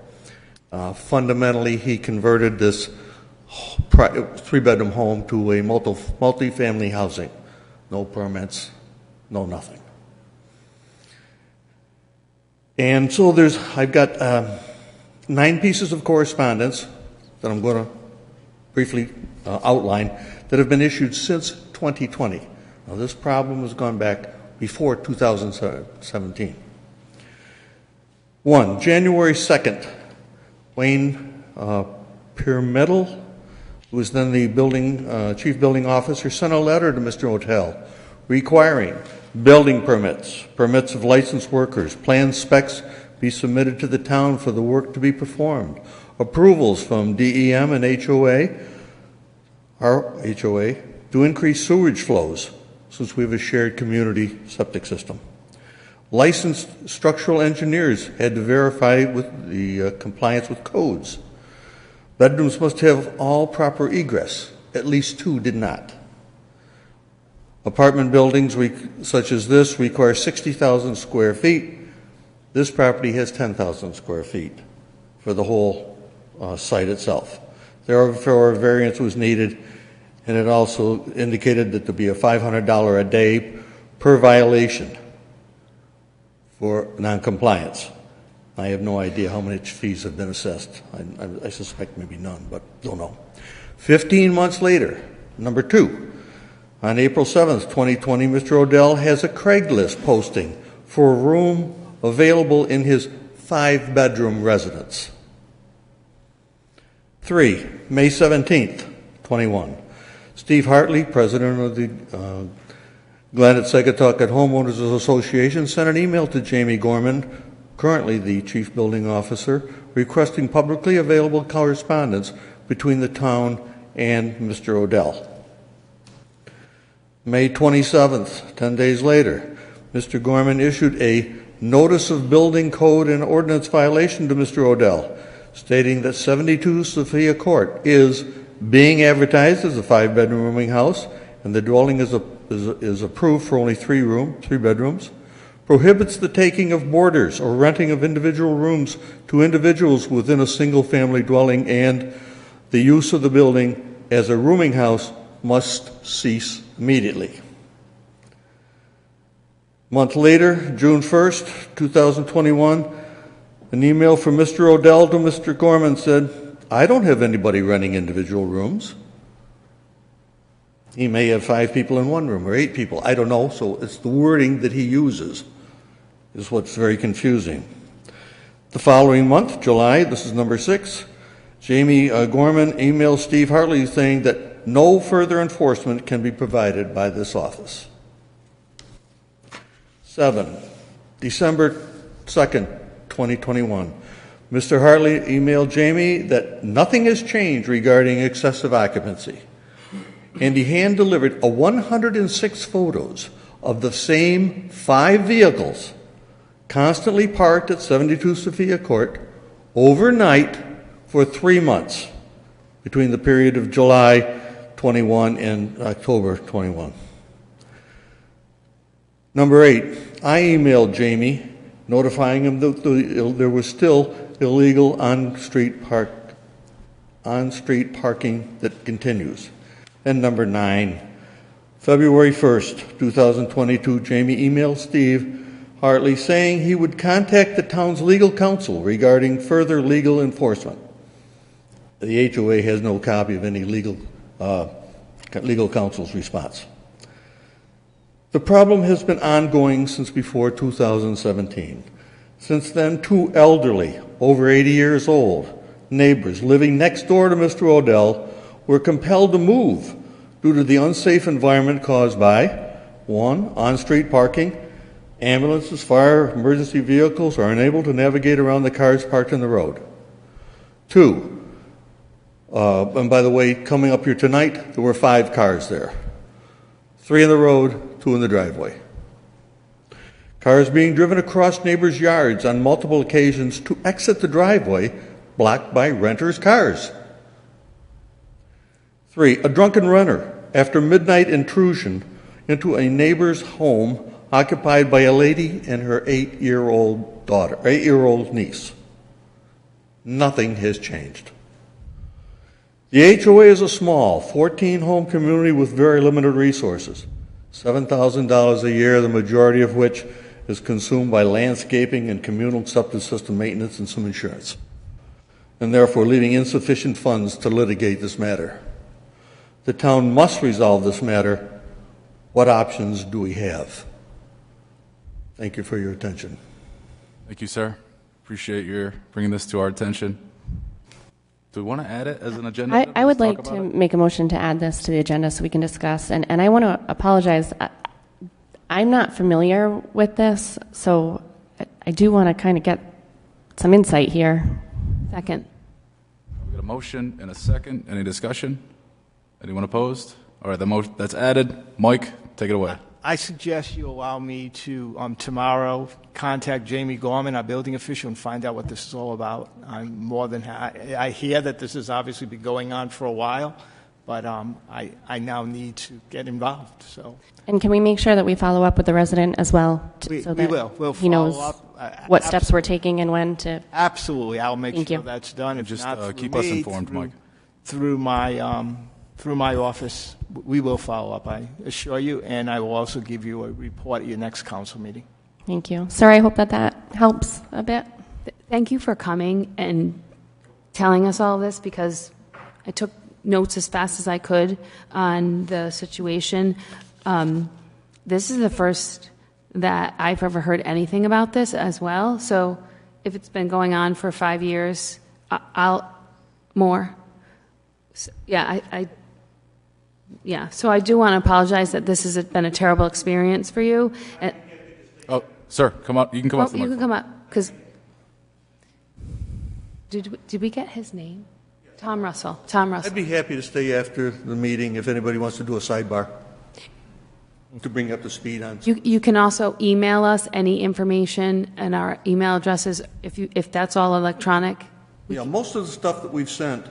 S12: Fundamentally, he converted this three-bedroom home to a multi-family housing. No permits, no nothing. And so I've got 9 pieces of correspondence that I'm going to briefly outline that have been issued since 2020. Now, this problem has gone back before 2017. 1, January 2nd, Wayne Pyramidal, who was then the chief building officer, sent a letter to Mr. Odell requiring building permits, permits of licensed workers, plan specs be submitted to the town for the work to be performed, approvals from DEM and our HOA, to increase sewage flows since we have a shared community septic system. Licensed structural engineers had to verify with the compliance with codes. Bedrooms must have all proper egress. At least 2 did not. Apartment buildings such as this require 60,000 square feet. This property has 10,000 square feet for the whole site itself. Therefore, a variance was needed, and it also indicated that there would be a $500 a day per violation for noncompliance. I have no idea how much fees have been assessed. I suspect maybe none, but don't know. 15 months later, number 2, on April 7th, 2020, Mr. Odell has a Craigslist posting for a room available in his 5-bedroom residence. 3, May 17th, 21. Steve Hartley, president of the Glennet-Sagatucket Homeowners Association, sent an email to Jamie Gorman, currently the chief building officer, requesting publicly available correspondence between the town and Mr. Odell. May 27th, 10 days later, Mr. Gorman issued a notice of building code and ordinance violation to Mr. Odell, stating that 72 Sophia Court is being advertised as a 5-bedroom rooming house, and the dwelling is approved for only 3 bedrooms, prohibits the taking of boarders or renting of individual rooms to individuals within a single-family dwelling, and the use of the building as a rooming house must cease immediately. A month later, June 1st, 2021, an email from Mr. Odell to Mr. Gorman said, "I don't have anybody renting individual rooms." He may have 5 people in one room or 8 people. I don't know. So it's the wording that he uses is what's very confusing. The following month, July, this is number 6, Jamie Gorman emailed Steve Hartley saying that no further enforcement can be provided by this office. 7, December 2nd, 2021. Mr. Hartley emailed Jamie that nothing has changed regarding excessive occupancy. And he hand-delivered 106 photos of the same 5 vehicles constantly parked at 72 Sophia Court overnight for 3 months between the period of July 21 and October 21. Number 8, I emailed Jamie notifying him that there was still illegal on-street parking that continues. And number 9, February 1st, 2022, Jamie emailed Steve Hartley saying he would contact the town's legal counsel regarding further legal enforcement. The HOA has no copy of any legal counsel's response. The problem has been ongoing since before 2017. Since then, 2 elderly, over 80 years old, neighbors living next door to Mr. Odell were compelled to move due to the unsafe environment caused by 1, on-street parking. Ambulances, fire, emergency vehicles are unable to navigate around the cars parked in the road. 2, and by the way, coming up here tonight, there were 5 cars there. 3 in the road, 2 in the driveway. Cars being driven across neighbors' yards on multiple occasions to exit the driveway blocked by renters' cars. 3, a drunken renter after midnight intrusion into a neighbor's home occupied by a lady and her 8-year-old niece. Nothing has changed. The HOA is a small 14-home community with very limited resources, $7,000 a year, the majority of which is consumed by landscaping and communal septic system maintenance and some insurance, and therefore leaving insufficient funds to litigate this matter. The town must resolve this matter. What options do we have? Thank you for your attention.
S2: Thank you, sir. Appreciate your bringing this to our attention. Do we want to add it as an agenda? item?
S9: I would
S2: Let's
S9: like
S2: talk
S9: to
S2: about it?
S9: make a motion to add this to the agenda so we can discuss. And I want to apologize. I'm not familiar with this, so I do want to kind of get some insight here.
S4: Second.
S2: We got a motion and a second. Any discussion? Anyone opposed? All right, that's added. Mike, take it away.
S8: I suggest you allow me to, tomorrow, contact Jamie Gorman, our building official, and find out what this is all about. I'm more than I hear that this has obviously been going on for a while, but I now need to get involved. So.
S9: And can we make sure that we follow up with the resident as well? So that
S8: We will. We'll
S9: he knows
S8: follow up.
S9: what steps we're taking and when to...
S8: Absolutely. I'll make
S9: Thank
S8: sure
S9: you.
S8: that's done. If
S2: Just
S8: not through
S2: keep us
S8: me,
S2: informed, Mike.
S8: Through my office, we will follow up, I assure you, and I will also give you a report at your next council meeting.
S9: Thank you. Sir, I hope that helps a bit.
S4: Thank you for coming and telling us all this, because I took notes as fast as I could on the situation. This is the first that I've ever heard anything about this as well. So if it's been going on for 5 years, I'll more. So, so I do want to apologize that this has been a terrible experience for you.
S2: Oh, sir, come up. You can come up.
S4: You can come up, because did we get his name? Tom Russell. Tom Russell.
S12: I'd be happy to stay after the meeting if anybody wants to do a sidebar to bring up to speed on.
S4: You can also email us any information, and our email addresses, if that's all electronic.
S12: Yeah, most of the stuff that we've sent,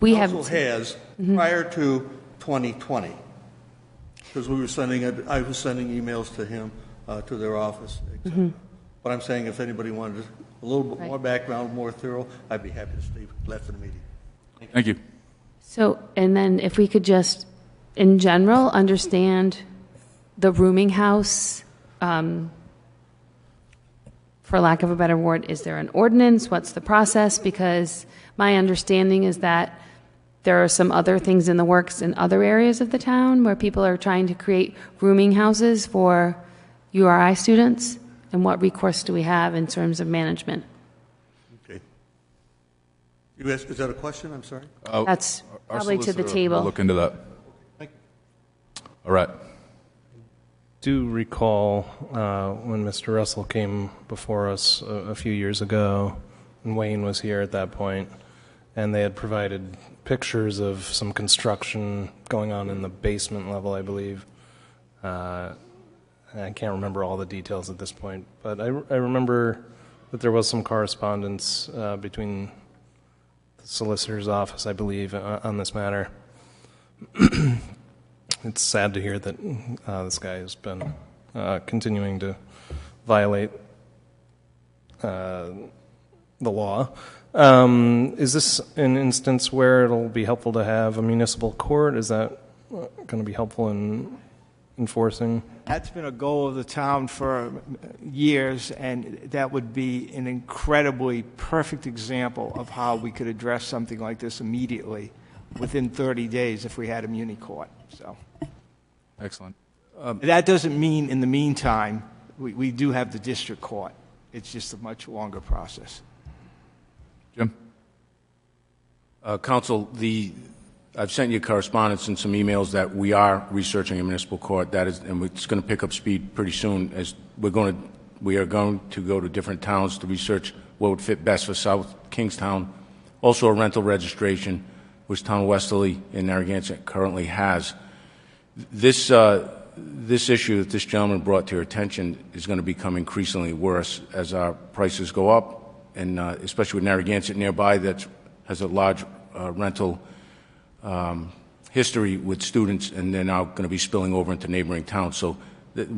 S4: We
S12: council
S4: have
S12: has prior to 2020, because I was sending emails to him, to their office. But I'm saying if anybody wanted a little bit more background, more thorough, I'd be happy to stay left for the meeting.
S2: Thank you.
S4: So, and then if we could just, in general, understand the rooming house, for lack of a better word, is there an ordinance? What's the process? Because my understanding is that there are some other things in the works in other areas of the town where people are trying to create rooming houses for URI students. And what recourse do we have in terms of management?
S12: Okay. Is that a question? I'm sorry.
S4: That's
S2: Our
S4: probably to the
S2: solicitor
S4: table.
S2: will look into that. All right.
S1: Do recall when Mr. Russell came before us a few years ago, and Wayne was here at that point, and they had provided pictures of some construction going on in the basement level, I believe. I can't remember all the details at this point, but I remember that there was some correspondence between the solicitor's office, I believe, on this matter. It's sad to hear that this guy has been continuing to violate the law. Is this an instance where it'll be helpful to have a municipal court? Is that going to be helpful in enforcing?
S8: That's been a goal of the town for years, and that would be an incredibly perfect example of how we could address something like this immediately, within 30 days, if we had a muni court. So,
S2: Excellent.
S8: that doesn't mean, in the meantime, we do have the district court. It's just a much longer process.
S2: Jim?
S6: Council, I've sent you correspondence and some emails that we are researching a municipal court. That is, and it's going to pick up speed pretty soon. As we are going to go to different towns to research what would fit best for South Kingstown. Also, a rental registration, which Town of Westerly and Narragansett currently has. This issue that this gentleman brought to your attention is going to become increasingly worse as our prices go up, and especially with Narragansett nearby that has a large rental history with students, and they're now going to be spilling over into neighboring towns. So it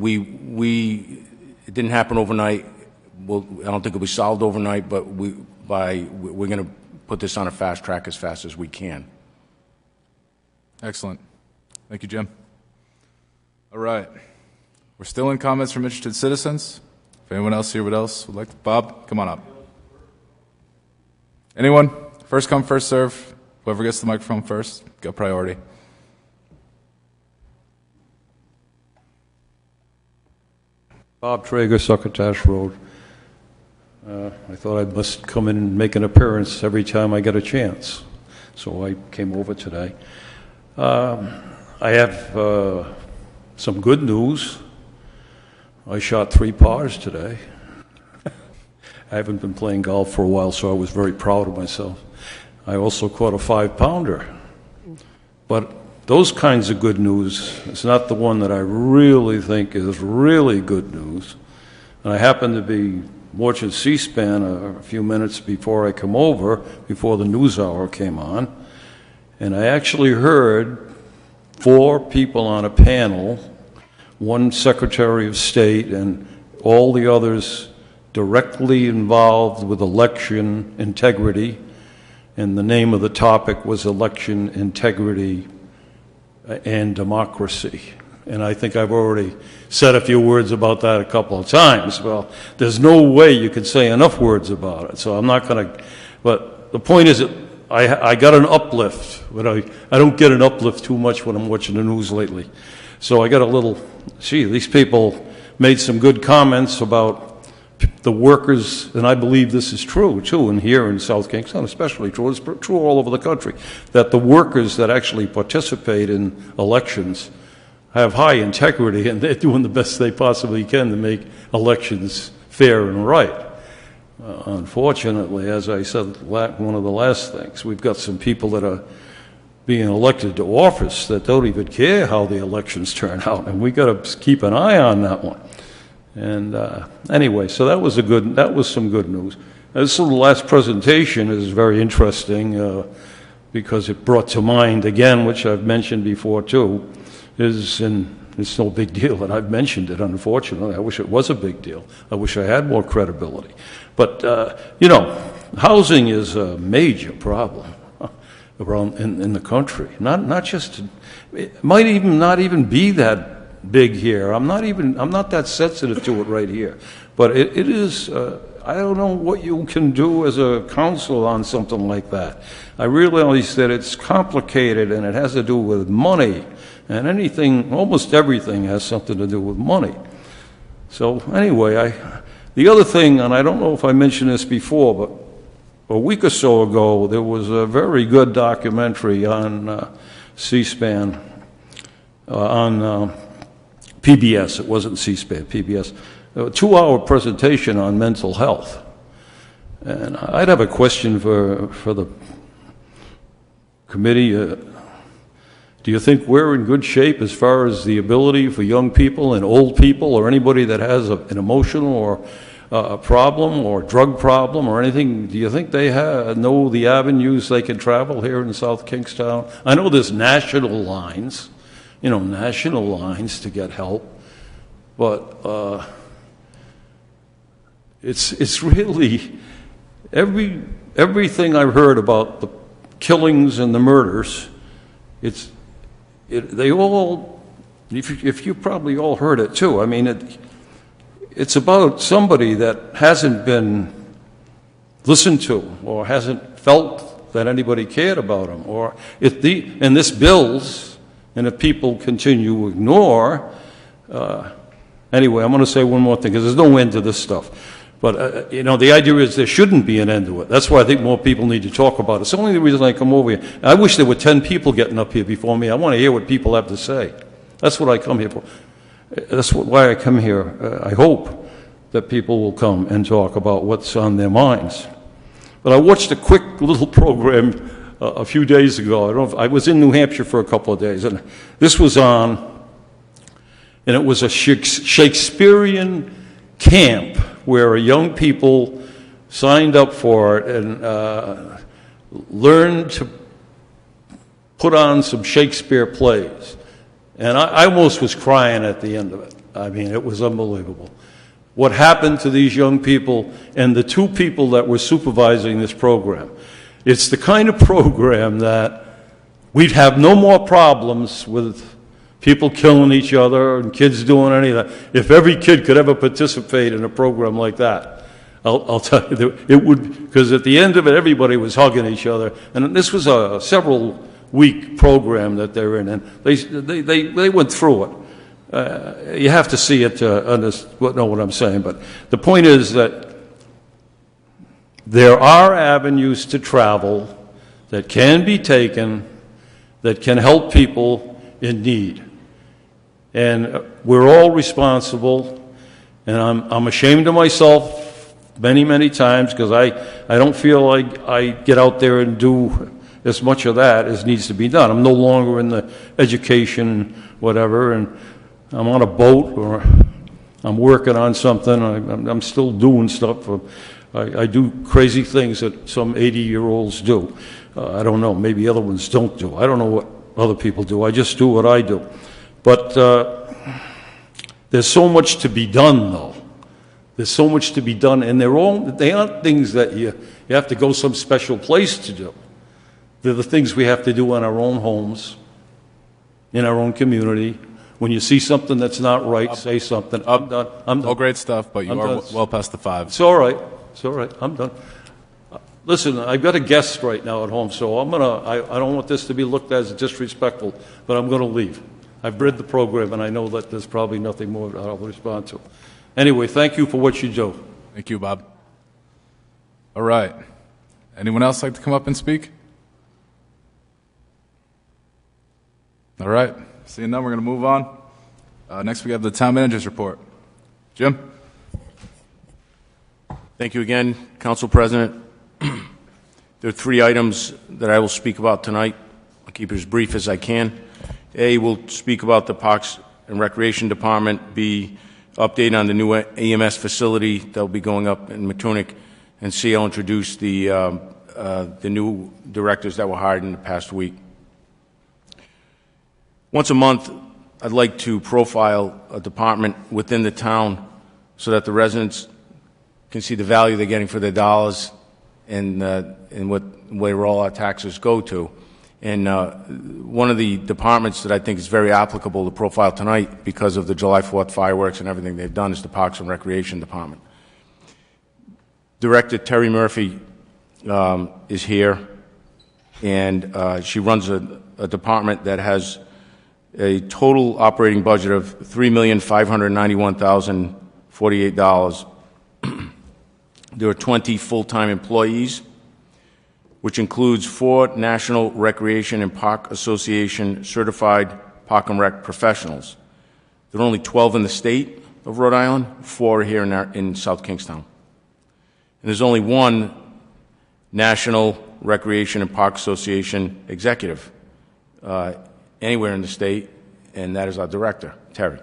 S6: didn't happen overnight, I don't think it'll be solved overnight, but we're going to put this on a fast track as fast as we can.
S2: Excellent. Thank you, Jim. All right. We're still in comments from interested citizens. If anyone else here would like to, Bob, come on up. Anyone? First come, first serve. Whoever gets the microphone first, got priority.
S13: Bob Traeger, Succotash Road. I thought I must come in and make an appearance every time I get a chance, so I came over today. I have some good news. I shot 3 pars today. I haven't been playing golf for a while, so I was very proud of myself. I also caught a 5-pounder. But those kinds of good news is not the one that I really think is really good news. And I happened to be watching C-SPAN a few minutes before I come over, before the news hour came on, and I actually heard 4 people on a panel, 1 Secretary of State and all the others directly involved with election integrity, and the name of the topic was election integrity and democracy. And I think I've already said a few words about that a couple of times. Well, there's no way you could say enough words about it, so I'm not going to. But the point is that I got an uplift, but I don't get an uplift too much when I'm watching the news lately. So I got a little, these people made some good comments about the workers, and I believe this is true, too, and here in South Kingston, especially true. It's true all over the country, that the workers that actually participate in elections have high integrity, and they're doing the best they possibly can to make elections fair and right. Unfortunately, as I said, one of the last things, we've got some people that are being elected to office that don't even care how the elections turn out, and we got to keep an eye on that one. And anyway, so that was some good news. This last presentation is very interesting because it brought to mind again, which I've mentioned before too, and it's no big deal that I've mentioned it, unfortunately. I wish it was a big deal. I wish I had more credibility. But, housing is a major problem around in the country. Not just, it might even not even be that big here. I'm not that sensitive to it right here. But it is, I don't know what you can do as a council on something like that. I realize that it's complicated and it has to do with money. And almost everything has something to do with money. So anyway, the other thing, and I don't know if I mentioned this before, but a week or so ago, there was a very good documentary on C-SPAN, on PBS. It wasn't C-SPAN, PBS. A 2-hour presentation on mental health. And I'd have a question for the committee. Do you think we're in good shape as far as the ability for young people and old people or anybody that has an emotional or a problem or drug problem or anything? Do you think they know the avenues they can travel here in South Kingstown? I know there's national lines to get help, but it's really everything I've heard about the killings and the murders. They all, if you probably all heard it too, I mean, it's about somebody that hasn't been listened to or hasn't felt that anybody cared about them. Or and this builds, and if people continue to ignore, anyway, I'm going to say one more thing, because there's no end to this stuff. But, the idea is there shouldn't be an end to it. That's why I think more people need to talk about it. It's only the reason I come over here. I wish there were 10 people getting up here before me. I want to hear what people have to say. That's what I come here for. That's why I come here. I hope that people will come and talk about what's on their minds. But I watched a quick little program a few days ago. I was in New Hampshire for a couple of days, and this was on, and it was a Shakespearean camp where young people signed up for it and learned to put on some Shakespeare plays. And I almost was crying at the end of it. I mean, it was unbelievable. what happened to these young people and the two people that were supervising this program. It's the kind of program that we'd have no more problems with people killing each other and kids doing any of that. If every kid could ever participate in a program like that, I'll tell you, it would, because at the end of it, everybody was hugging each other. And this was a several-week program that they're in, and they went through it. You have to see it to know what I'm saying. But the point is that there are avenues to travel that can be taken that can help people in need. And we're all responsible, and I'm ashamed of myself many, many times because I don't feel like I get out there and do as much of that as needs to be done. I'm no longer in the education, whatever, and I'm on a boat or I'm working on something. I'm still doing stuff. I do crazy things that some 80-year-olds do. I don't know. Maybe other ones don't do. I don't know what other people do. I just do what I do. But there's so much to be done, though. There's so much to be done, and they aren't things that you have to go some special place to do. They're the things we have to do in our own homes, in our own community. When you see something that's not right, say something. I'm done.
S2: All great stuff, but you are well past the 5.
S13: It's all right. It's all right. I'm done. Listen, I've got a guest right now at home, so I don't want this to be looked at as disrespectful, but I'm going to leave. I've read the program, and I know that there's probably nothing more I'll respond to. Anyway, thank you for what you do.
S2: Thank you, Bob. All right. Anyone else like to come up and speak? All right. Seeing none, we're going to move on. Next, we have the town manager's report. Jim?
S6: Thank you again, Council President. There are 3 items that I will speak about tonight. I'll keep it as brief as I can. A, we'll speak about the Parks and Recreation Department. B, update on the new EMS facility that will be going up in Matunic. And C, I'll introduce the new directors that were hired in the past week. Once a month, I'd like to profile a department within the town so that the residents can see the value they're getting for their dollars and where all our taxes go to. And one of the departments that I think is very applicable to profile tonight because of the July 4th fireworks and everything they've done is the Parks and Recreation Department. Director Terry Murphy is here, and she runs a department that has a total operating budget of $3,591,048. There are 20 full-time employees, which includes 4 National Recreation and Park Association certified Park and Rec professionals. There are only 12 in the state of Rhode Island, 4 here in South Kingstown. And there's only 1 National Recreation and Park Association executive anywhere in the state, and that is our director, Terry.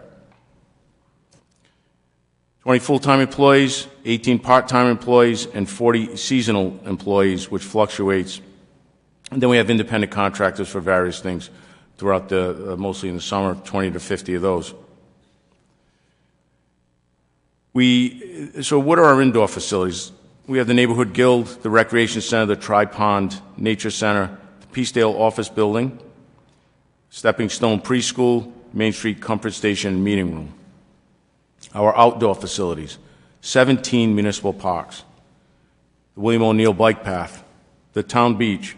S6: 20 full-time employees, 18 part-time employees, and 40 seasonal employees, which fluctuates. And then we have independent contractors for various things throughout mostly in the summer, 20 to 50 of those. So what are our indoor facilities? We have the Neighborhood Guild, the Recreation Center, the Tri-Pond Nature Center, the Peacedale Office Building, Stepping Stone Preschool, Main Street Comfort Station, and Meeting Room. Our outdoor facilities, 17 municipal parks, the William O'Neill Bike Path, the Town Beach,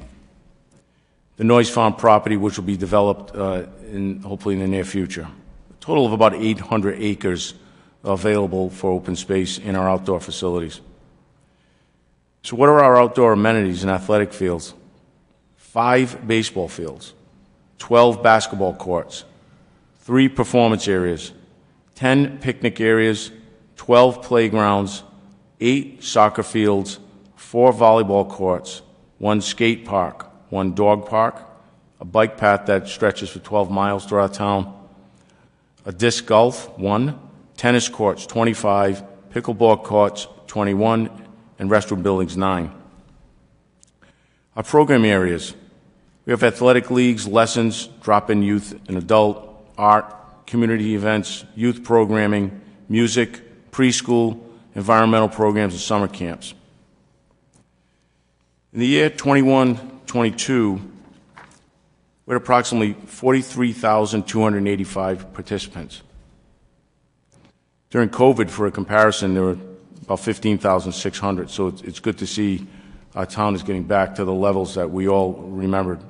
S6: the Noise Farm property, which will be developed hopefully in the near future. A total of about 800 acres available for open space in our outdoor facilities. So what are our outdoor amenities and athletic fields? 5 baseball fields, 12 basketball courts, 3 performance areas, 10 picnic areas, 12 playgrounds, 8 soccer fields, 4 volleyball courts, 1 skate park, 1 dog park, a bike path that stretches for 12 miles throughout town, a disc golf, 1, tennis courts, 25, pickleball courts, 21, and restroom buildings, 9. Our program areas. We have athletic leagues, lessons, drop-in youth and adult, art, community events, youth programming, music, preschool, environmental programs, and summer camps. In the year 21-22, we had approximately 43,285 participants. During COVID, for a comparison, there were about 15,600, so it's good to see our town is getting back to the levels that we all remembered.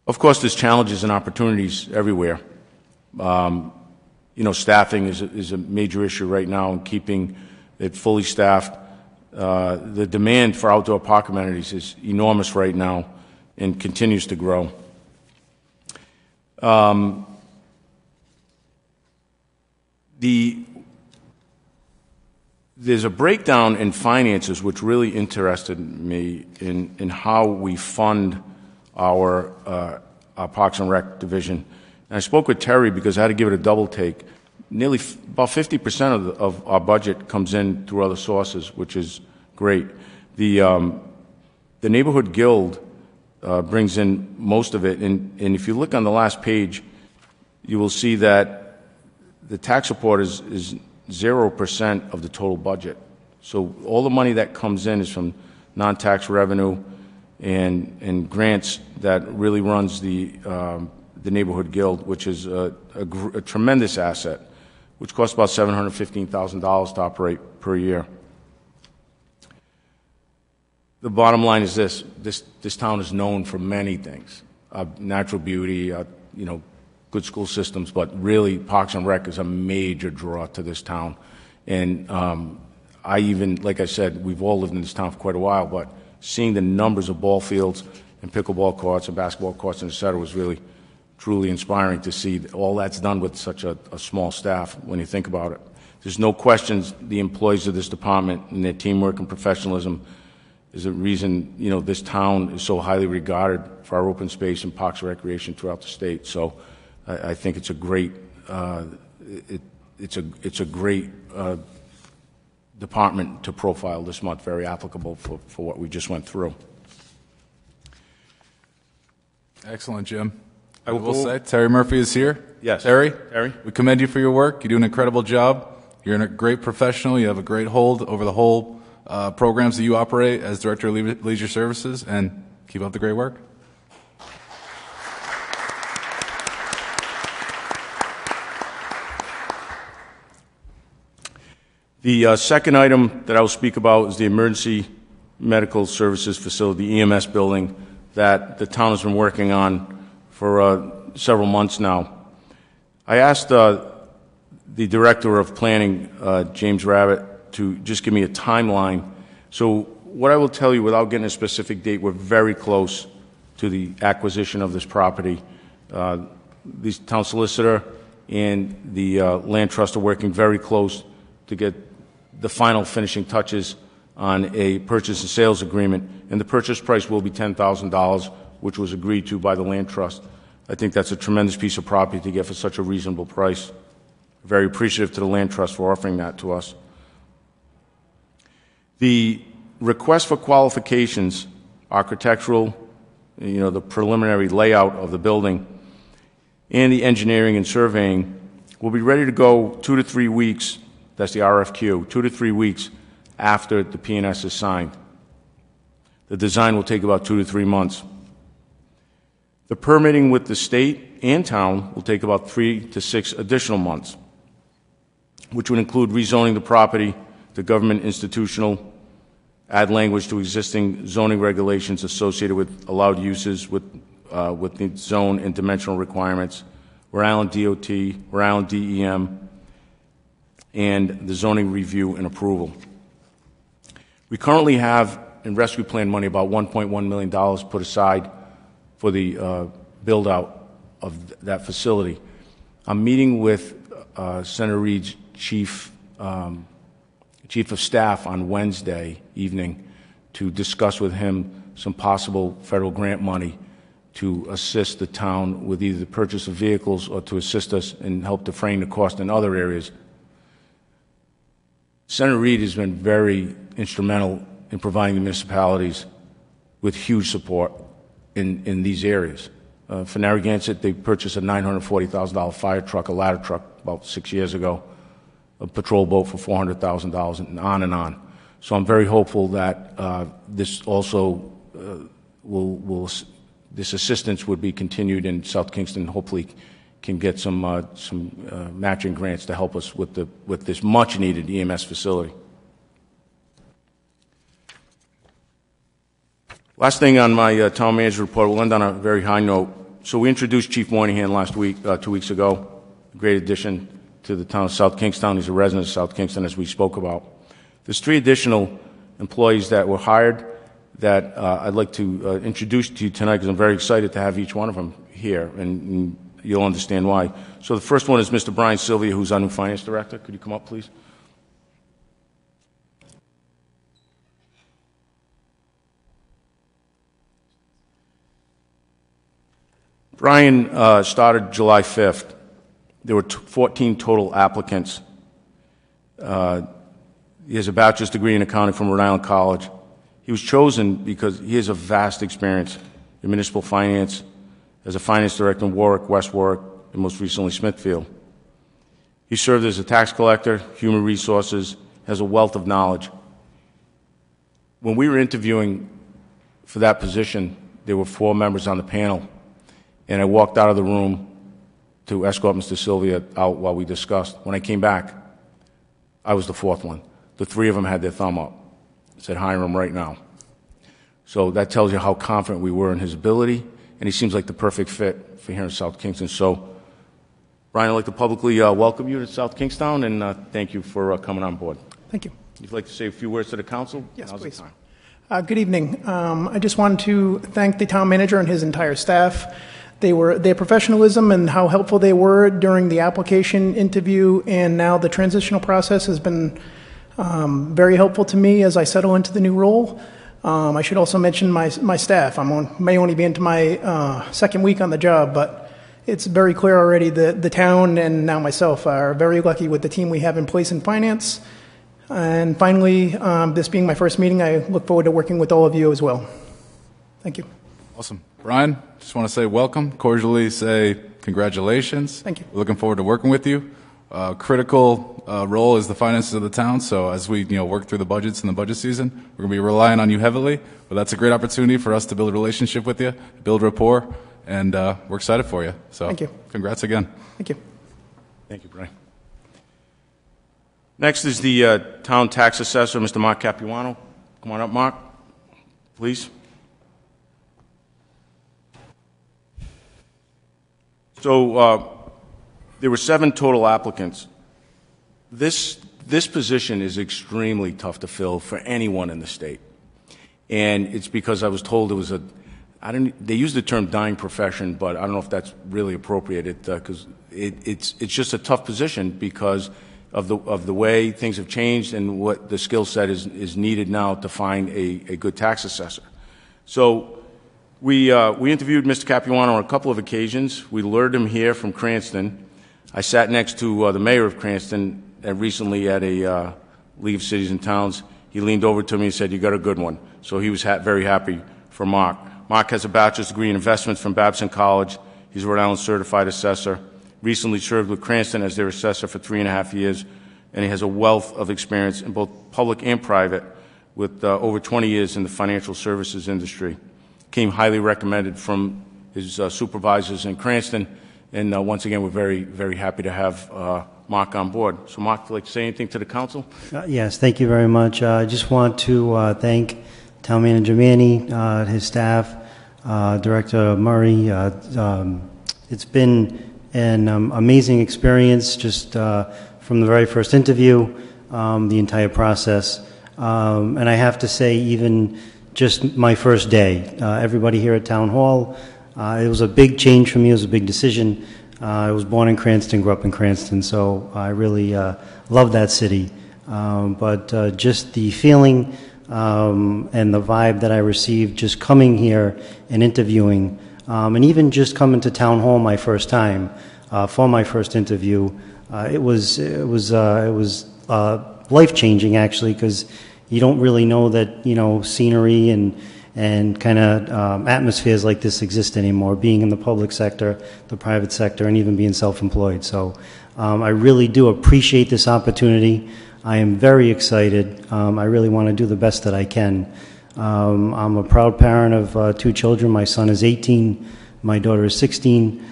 S6: Of course, there's challenges and opportunities everywhere. Staffing is a major issue right now, and keeping it fully staffed. The demand for outdoor park amenities is enormous right now and continues to grow. There's a breakdown in finances which really interested me in how we fund our Parks and Rec division. And I spoke with Terry because I had to give it a double take. Nearly about 50% of our budget comes in through other sources, which is great. The Neighborhood Guild brings in most of it, and if you look on the last page, you will see that the tax support is 0% of the total budget. So all the money that comes in is from non-tax revenue and grants that really runs the Neighborhood Guild, which is a tremendous asset, which costs about $715,000 to operate per year. The bottom line is this town is known for many things, natural beauty, good school systems, but really Parks and Rec is a major draw to this town. And like I said, we've all lived in this town for quite a while, but seeing the numbers of ball fields and pickleball courts and basketball courts and et cetera was really, truly inspiring to see all that's done with such a small staff when you think about it. There's no questions the employees of this department and their teamwork and professionalism is the reason, this town is so highly regarded for our open space and parks and recreation throughout the state. So I think it's a great, it's a great department to profile this month, very applicable for what we just went through.
S2: Excellent, Jim. I will say, Terry Murphy is here.
S6: Yes.
S2: Terry,
S6: we
S2: commend you for your work. You do an incredible job. You're a great professional. You have a great hold over the whole programs that you operate as Director of Leisure Services, and keep up the great work.
S6: The second item that I will speak about is the Emergency Medical Services Facility, the EMS building, that the town has been working on for several months now. I asked the Director of Planning, James Rabbit, to just give me a timeline. So what I will tell you, without getting a specific date, we're very close to the acquisition of this property. The town solicitor and the land trust are working very close to get the final finishing touches on a purchase and sales agreement, and the purchase price will be $10,000, which was agreed to by the land trust. I think that's a tremendous piece of property to get for such a reasonable price. Very appreciative to the land trust for offering that to us. The request for qualifications, architectural, the preliminary layout of the building, and the engineering and surveying will be ready to go 2 to 3 weeks. That's the RFQ, 2 to 3 weeks after the P&S is signed. The design will take about 2 to 3 months. The permitting with the state and town will take about 3 to 6 additional months, which would include rezoning the property to government institutional, add language to existing zoning regulations associated with allowed uses with the zone and dimensional requirements, Rhode Island DOT, Rhode Island DEM, and the zoning review and approval. We currently have in rescue plan money about $1.1 million put aside for the build-out of that facility. I'm meeting with Senator Reid's chief of staff on Wednesday evening to discuss with him some possible federal grant money to assist the town with either the purchase of vehicles or to assist us and help defray the cost in other areas. Senator Reid has been very instrumental in providing the municipalities with huge support in these areas. For Narragansett, they purchased a $940,000 fire truck, a ladder truck, about 6 years ago, a patrol boat for $400,000, and on. So I'm very hopeful that this also this assistance would be continued in South Kingston. Hopefully, can get some matching grants to help us with this much-needed EMS facility. Last thing on my town manager report, we'll end on a very high note. So we introduced Chief Moynihan last week, 2 weeks ago, a great addition to the town of South Kingstown. He's a resident of South Kingston, as we spoke about. There's 3 additional employees that were hired that I'd like to introduce to you tonight, because I'm very excited to have each one of them here, and you'll understand why. So the first one is Mr. Brian Sylvia, who's our new finance director. Could you come up, please? Brian started July 5th. There were 14 total applicants. He has a bachelor's degree in accounting from Rhode Island College. He was chosen because he has a vast experience in municipal finance as a finance director in Warwick, West Warwick, and most recently Smithfield. He served as a tax collector, human resources, has a wealth of knowledge. When we were interviewing for that position, there were 4 members on the panel. And I walked out of the room to escort Mr. Sylvia out while we discussed. When I came back, I was the 4th one. The 3 of them had their thumb up. Said, hire him right now. So that tells you how confident we were in his ability, and he seems like the perfect fit for here in South Kingston. So, Brian, I'd like to publicly welcome you to South Kingstown, and thank you for coming on board.
S14: Thank you.
S6: If you'd like to say a few words to the council?
S14: Yes,
S6: now's
S14: please.
S6: the time.
S14: Good evening. I just wanted to thank the town manager and his entire staff. Their professionalism and how helpful they were during the application interview, and now the transitional process has been very helpful to me as I settle into the new role. I should also mention my staff. May only be into my 2nd week on the job, but it's very clear already that the town and now myself are very lucky with the team we have in place in finance. And finally, this being my first meeting, I look forward to working with all of you as well. Thank you.
S2: Awesome. Brian, just want to say welcome, cordially say congratulations.
S14: Thank you.
S2: We're looking forward to working with you. Critical role is the finances of the town, so as we work through the budgets and the budget season, we're going to be relying on you heavily, but that's a great opportunity for us to build a relationship with you, build rapport, and we're excited for you. So
S14: thank you.
S2: Congrats again.
S14: Thank you.
S6: Thank you, Brian. Next is the town tax assessor, Mr. Mark Capuano. Come on up, Mark, please. So there were 7 total applicants. This position is extremely tough to fill for anyone in the state, and it's because I was told it was they use the term dying profession, but I don't know if that's really appropriate. Because it's just a tough position because of the way things have changed and what the skill set is needed now to find a good tax assessor. So we interviewed Mr. Capuano on a couple of occasions. We lured him here from Cranston. I sat next to the mayor of Cranston recently at a League of Cities and Towns. He leaned over to me and said, "You got a good one." So he was very happy for Mark. Mark has a bachelor's degree in investments from Babson College. He's a Rhode Island certified assessor. Recently served with Cranston as their assessor for 3.5 years, and he has a wealth of experience in both public and private with over 20 years in the financial services industry. Came highly recommended from his supervisors in Cranston, and once again, we're very, very happy to have Mark on board. So, Mark, would you like to say anything to the council?
S15: Yes, thank you very much. I just want to thank Town Manager Manny, his staff, Director Murray. It's been an amazing experience just from the very first interview, the entire process. And I have to say, even just my first day, everybody here at Town Hall, it was a big change for me. It was a big decision. I was born in Cranston, grew up in Cranston, so I really love that city. But just the feeling and the vibe that I received just coming here and interviewing, and even just coming to Town Hall my first time for my first interview, it was life-changing, actually, because you don't really know that, scenery and and kind of atmospheres like this exist anymore, being in the public sector, the private sector, and even being self-employed. So I really do appreciate this opportunity. I am very excited. I really want to do the best that I can. I'm a proud parent of 2 children. My son is 18. My daughter is 16.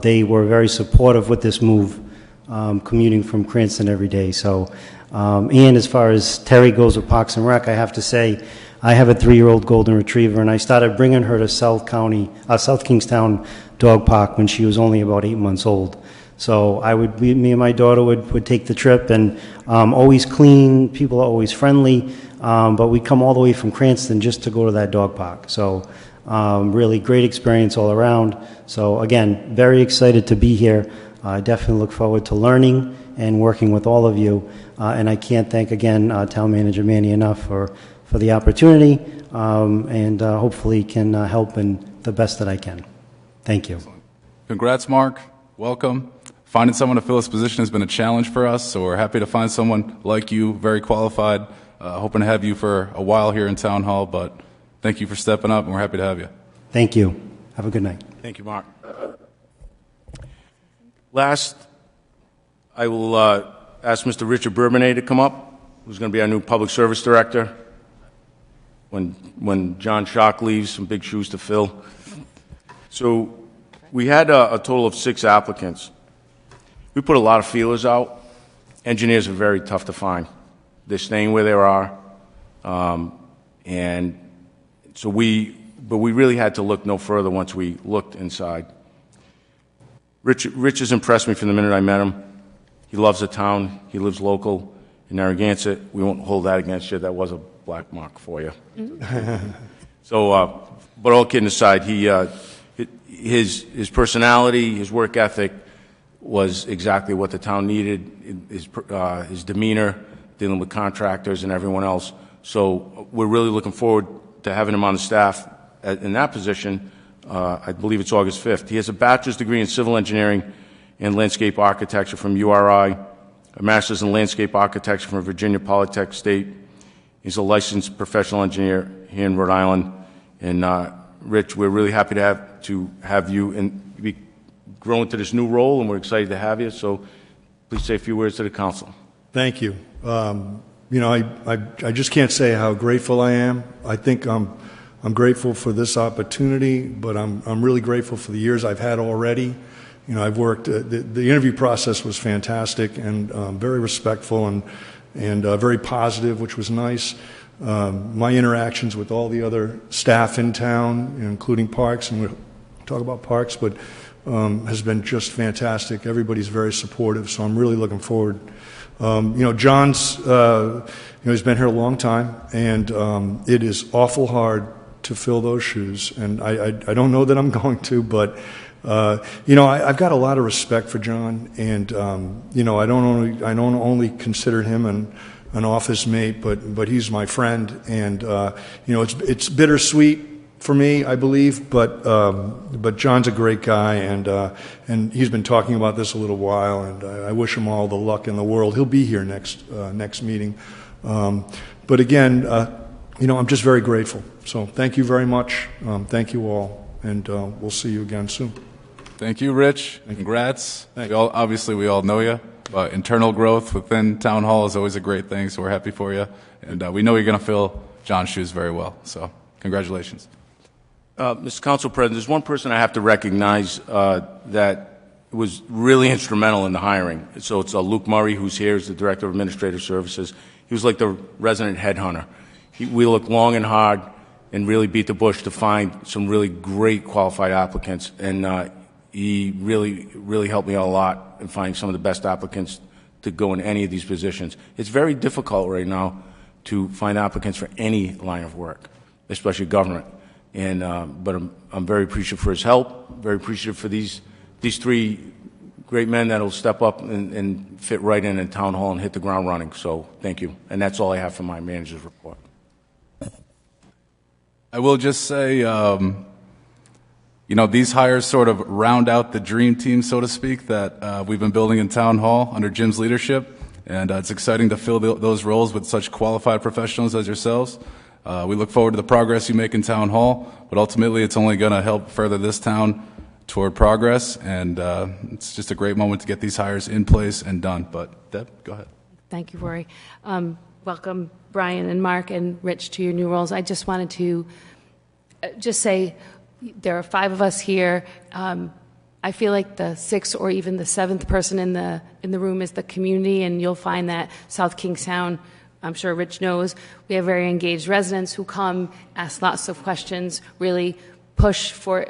S15: They were very supportive with this move, commuting from Cranston every day. So, and as far as Terry goes with Parks and Rec, I have to say, I have a 3-year-old golden retriever, and I started bringing her to South Kingstown Dog Park when she was only about 8 months old. So me and my daughter would take the trip, and always clean. People are always friendly, but we come all the way from Cranston just to go to that dog park. So really great experience all around. So again, very excited to be here. I definitely look forward to learning and working with all of you. And I can't thank again Town Manager Manny enough for the opportunity, and hopefully can help in the best that I can. Thank you.
S2: Congrats, Mark. Welcome. Finding someone to fill this position has been a challenge for us, so we're happy to find someone like you, very qualified. Hoping to have you for a while here in Town Hall, but thank you for stepping up, and we're happy to have you.
S15: Thank you. Have a good night.
S6: Thank you, Mark. Last, I will ask Mr. Richard Bourbonnais to come up, who's going to be our new Public Service Director. When John Schock leaves, some big shoes to fill. So we had a total of 6 applicants. We put a lot of feelers out. Engineers are very tough to find. They're staying where they are. And so we really had to look no further once we looked inside. Rich has impressed me from the minute I met him. He loves the town. He lives local in Narragansett. We won't hold that against you. That was a black mark for you. So, but all kidding aside, his personality, his work ethic was exactly what the town needed. His demeanor, dealing with contractors and everyone else. So we're really looking forward to having him on the staff in that position. I believe it's August 5th. He has a bachelor's degree in civil engineering and landscape architecture from URI, a master's in landscape architecture from Virginia Polytech State. He's a licensed professional engineer here in Rhode Island. And Rich, we're really happy to have you and be grown into this new role, and we're excited to have you. So please say a few words to the council.
S16: Thank you. I just can't say how grateful I am. I think I'm grateful for this opportunity, but I'm really grateful for the years I've had already. I've worked. The interview process was fantastic and very respectful and very positive, which was nice. My interactions with all the other staff in town, including Parks, and we'll talk about Parks, but has been just fantastic. Everybody's very supportive, so I'm really looking forward. John's, he's been here a long time, and it is awful hard to fill those shoes, and I don't know that I'm going to, but I've got a lot of respect for John, and I don't only consider him an office mate, but he's my friend, and it's bittersweet for me, I believe, but John's a great guy, and he's been talking about this a little while, and I wish him all the luck in the world. He'll be here next meeting, but again, I'm just very grateful. So thank you very much. Thank you all, and we'll see you again soon.
S2: Thank you, Rich. Congrats. We all know you. Internal growth within Town Hall is always a great thing, so we're happy for you. And we know you're going to fill John's shoes very well. So congratulations.
S6: Mr. Council President, there's one person I have to recognize that was really instrumental in the hiring. So it's Luke Murray, who's here as the Director of Administrative Services. He was like the resident headhunter. We looked long and hard and really beat the bush to find some really great qualified applicants. And he really helped me out a lot in finding some of the best applicants to go in any of these positions. It's very difficult right now to find applicants for any line of work, especially government. And but I'm very appreciative for his help. Very appreciative for these 3 great men that'll step up and fit right in Town Hall and hit the ground running. So thank you. And that's all I have for my manager's report.
S2: I will just say, these hires sort of round out the dream team, so to speak, that we've been building in Town Hall under Jim's leadership. And it's exciting to fill those roles with such qualified professionals as yourselves. We look forward to the progress you make in Town Hall, but ultimately it's only going to help further this town toward progress, and it's just a great moment to get these hires in place and done. But Deb, go ahead.
S4: Thank you, Rory. Welcome, Brian and Mark and Rich, to your new roles. I just wanted to just say there are 5 of us here. I feel like the 6th or even the 7th person in the room is the community, and you'll find that South Kingstown, I'm sure Rich knows, we have very engaged residents who come, ask lots of questions, really push for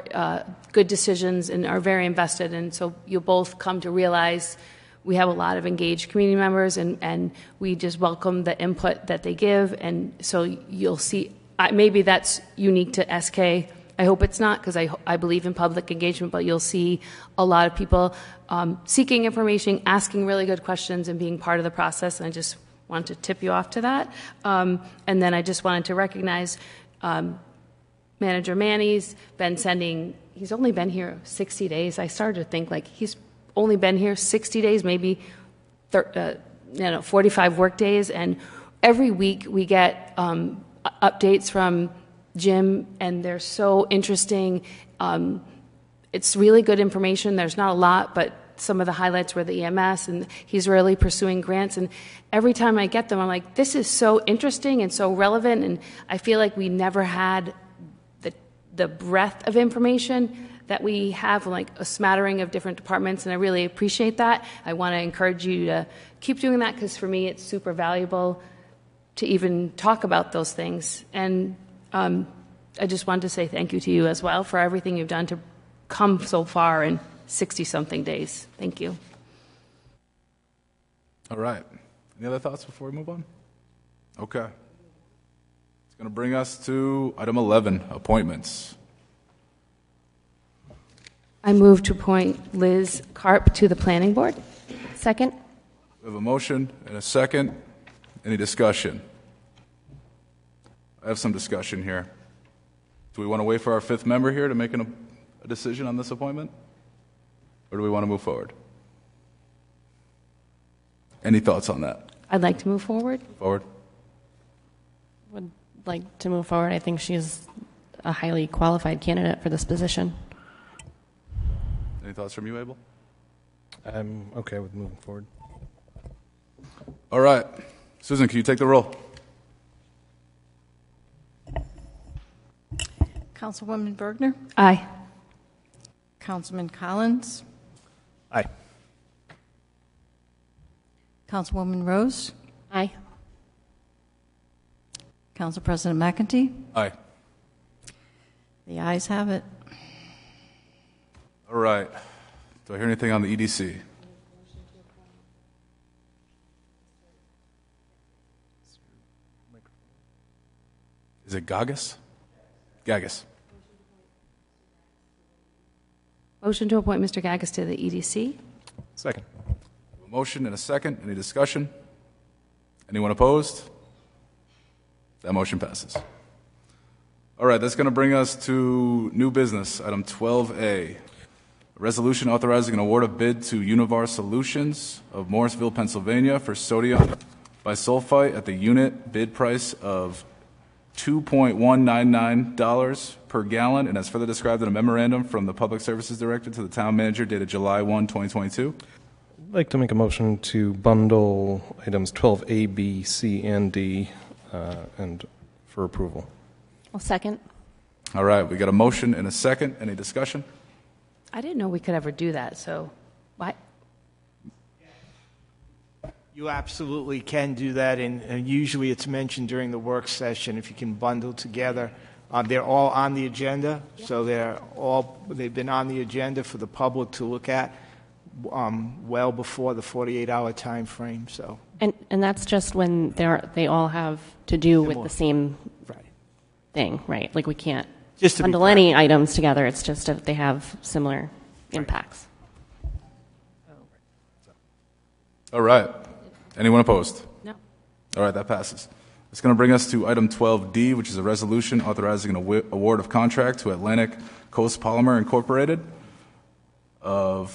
S4: good decisions, and are very invested. And so you'll both come to realize we have a lot of engaged community members, and we just welcome the input that they give. And so you'll see, maybe that's unique to SK. I hope it's not, because I believe in public engagement, but you'll see a lot of people seeking information, asking really good questions, and being part of the process. And I just want to tip you off to that. And then I just wanted to recognize Manager Manny's been sending, he's only been here 60 days. I started to think like he's only been here 60 days, maybe 45 work days. And every week we get updates from Jim, and they're so interesting. It's really good information. There's not a lot, but some of the highlights were the EMS, and he's really pursuing grants. And every time I get them, I'm like, this is so interesting and so relevant. And I feel like we never had the breadth of information that we have, like a smattering of different departments, and I really appreciate that. I want to encourage you to keep doing that, because for me it's super valuable to even talk about those things. And I just wanted to say thank you to you as well for everything you've done to come so far in 60-something days. Thank you.
S2: All right. Any other thoughts before we move on? Okay. It's going to bring us to item 11, appointments.
S4: I move to appoint Liz Karp to the Planning Board.
S9: Second.
S2: We have a motion and a second. Any discussion? I have some discussion here. Do we want to wait for our 5th member here to make a decision on this appointment? Or do we want to move forward? Any thoughts on that?
S4: I'd like to move forward.
S2: Forward.
S9: Would like to move forward. I think she's a highly qualified candidate for this position.
S2: Any thoughts from you, Abel?
S1: I'm okay with moving forward.
S2: All right. Susan, can you take the roll?
S7: Councilwoman Bergner?
S4: Aye.
S7: Councilman Collins?
S1: Aye.
S7: Councilwoman Rose?
S9: Aye.
S7: Council President McEntee?
S2: Aye.
S7: The ayes have it.
S2: All right. Do I hear anything on the EDC? Is it Gagas? Gagas.
S4: Motion to appoint Mr. Gagas to the EDC.
S1: Second.
S2: A motion and a second. Any discussion? Anyone opposed? That motion passes. All right, that's going to bring us to new business, item 12A. A resolution authorizing an award of bid to Univar Solutions of Morrisville, Pennsylvania for sodium bisulfite at the unit bid price of $2.199 per gallon, and as further described in a memorandum from the Public Services Director to the Town Manager dated July 1, 2022.
S1: I'd like to make a motion to bundle items 12A, B, C, and D and for approval.
S9: Well, second.
S2: All right, we got a motion and a second. Any discussion?
S4: I didn't know we could ever do that, so why?
S8: You absolutely can do that, and usually it's mentioned during the work session if you can bundle together. They're all on the agenda, so they've been on the agenda for the public to look at well before the 48-hour time frame. So,
S9: and that's just when they all have to do with the same thing, right? Like we can't
S8: just
S9: bundle any items together. It's just if they have similar impacts.
S2: All right. Anyone opposed?
S4: No.
S2: All right, that passes. It's going to bring us to item 12D, which is a resolution authorizing an award of contract to Atlantic Coast Polymer Incorporated We're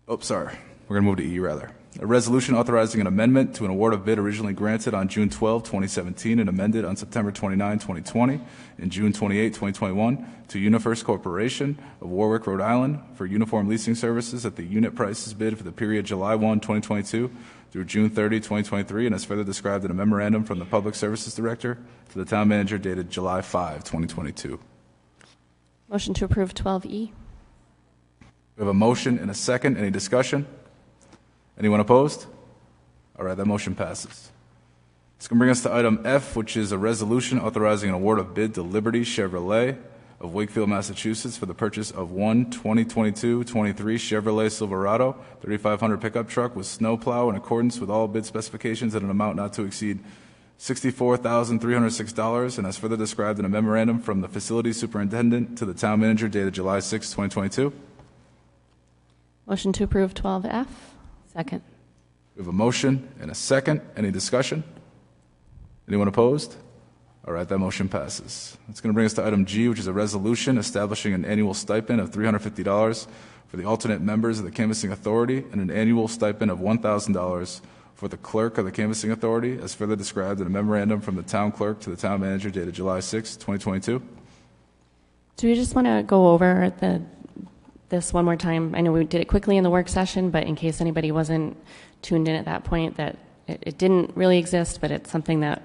S2: going to move to E, rather. A resolution authorizing an amendment to an award of bid originally granted on June 12, 2017, and amended on September 29, 2020, and June 28, 2021, to UniFirst Corporation of Warwick, Rhode Island, for uniform leasing services at the unit prices bid for the period July 1, 2022, through June 30, 2023, and as further described in a memorandum from the Public Services Director to the Town Manager dated July 5, 2022.
S9: Motion to approve 12E.
S2: We have a motion and a second. Any discussion? Anyone opposed? All right, that motion passes. It's going to bring us to item F, which is a resolution authorizing an award of bid to Liberty Chevrolet of Wakefield, Massachusetts, for the purchase of one 2022-23 Chevrolet Silverado 3500 pickup truck with snowplow in accordance with all bid specifications at an amount not to exceed $64,306, and as further described in a memorandum from the Facility Superintendent to the Town Manager dated July 6, 2022.
S9: Motion to approve 12F.
S4: Second.
S2: We have a motion and a second. Any discussion? Anyone opposed? All right, that motion passes. It's going to bring us to item G, which is a resolution establishing an annual stipend of $350 for the alternate members of the Canvassing Authority and an annual stipend of $1,000 for the clerk of the Canvassing Authority, as further described in a memorandum from the town clerk to the town manager dated July 6, 2022.
S9: Do we just want to go over this one more time? I know we did it quickly in the work session, but in case anybody wasn't tuned in at that point, that it didn't really exist, but it's something that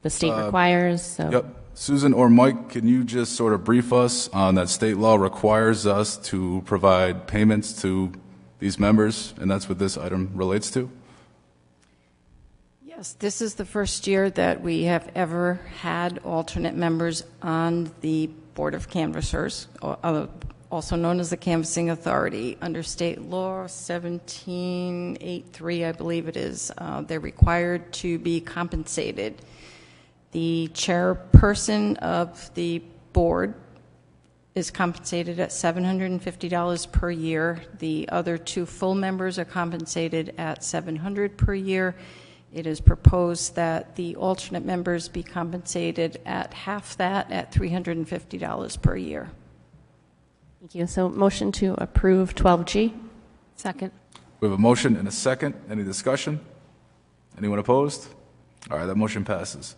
S9: the state requires. So.
S2: Yep. Susan or Mike, can you just sort of brief us on that state law requires us to provide payments to these members, and that's what this item relates to?
S7: Yes, this is the first year that we have ever had alternate members on the Board of Canvassers, also known as the Canvassing Authority. Under state law 1783, I believe it is, they're required to be compensated. The chairperson of the board is compensated at $750 per year. The other two full members are compensated at $700 per year. It is proposed that the alternate members be compensated at half that, at $350 per year.
S9: Thank you. So motion to approve 12G.
S4: Second.
S2: We have a motion and a second. Any discussion? Anyone opposed? All right, that motion passes.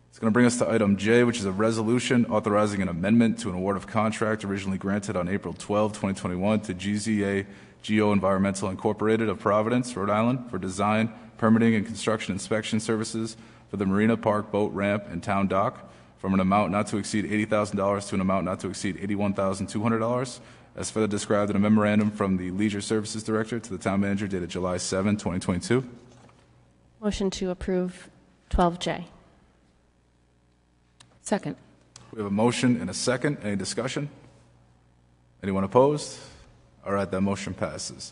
S2: It's going to bring us to item J, which is a resolution authorizing an amendment to an award of contract originally granted on April 12, 2021 to GZA Geo Environmental Incorporated of Providence, Rhode Island, for design, permitting, and construction inspection services for the Marina Park Boat Ramp and Town Dock from an amount not to exceed $80,000 to an amount not to exceed $81,200, as further described in a memorandum from the Leisure Services Director to the Town Manager dated July 7, 2022.
S9: Motion to approve 12J.
S4: Second.
S2: We have a motion and a second. Any discussion? Anyone opposed? All right, that motion passes.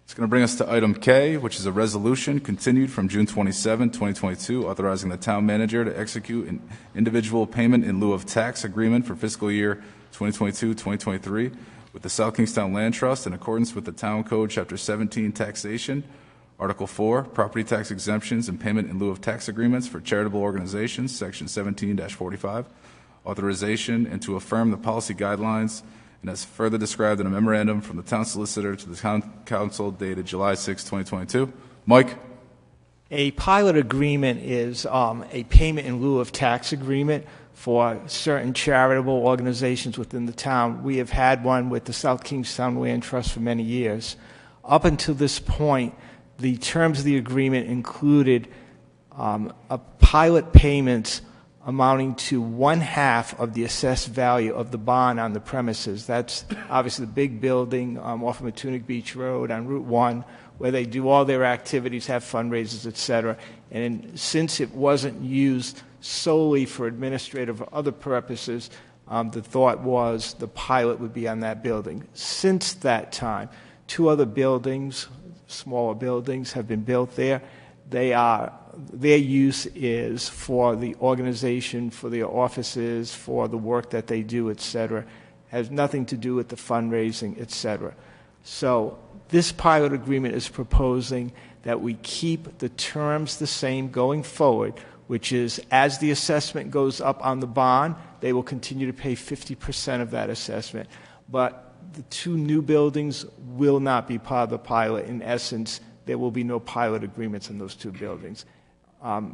S2: It's going to bring us to item K, which is a resolution continued from June 27, 2022, authorizing the town manager to execute an individual payment in lieu of tax agreement for fiscal year 2022-2023 with the South Kingstown Land Trust in accordance with the Town Code, Chapter 17, Taxation, Article 4, Property Tax Exemptions and Payment in lieu of Tax Agreements for Charitable Organizations, Section 17-45, authorization and to affirm the policy guidelines and as further described in a memorandum from the Town Solicitor to the Town Council dated July 6, 2022. Mike?
S8: A pilot agreement is a payment in lieu of tax agreement for certain charitable organizations within the town. We have had one with the South Kingstown Land Trust for many years. Up until this point, the terms of the agreement included a pilot payments amounting to 1/2 of the assessed value of the bond on the premises. That's obviously the big building off of Matunic Beach Road on Route 1, where they do all their activities, have fundraisers, etc. And since it wasn't used solely for administrative or other purposes, the thought was the pilot would be on that building. Since that time, 2 other buildings, smaller buildings, have been built there. Their use is for the organization, for their offices, for the work that they do, etc. Has nothing to do with the fundraising, etc. So this pilot agreement is proposing that we keep the terms the same going forward, which is as the assessment goes up on the bond, they will continue to pay 50% of that assessment. But the 2 new buildings will not be part of the pilot. In essence, there will be no pilot agreements in those 2 buildings.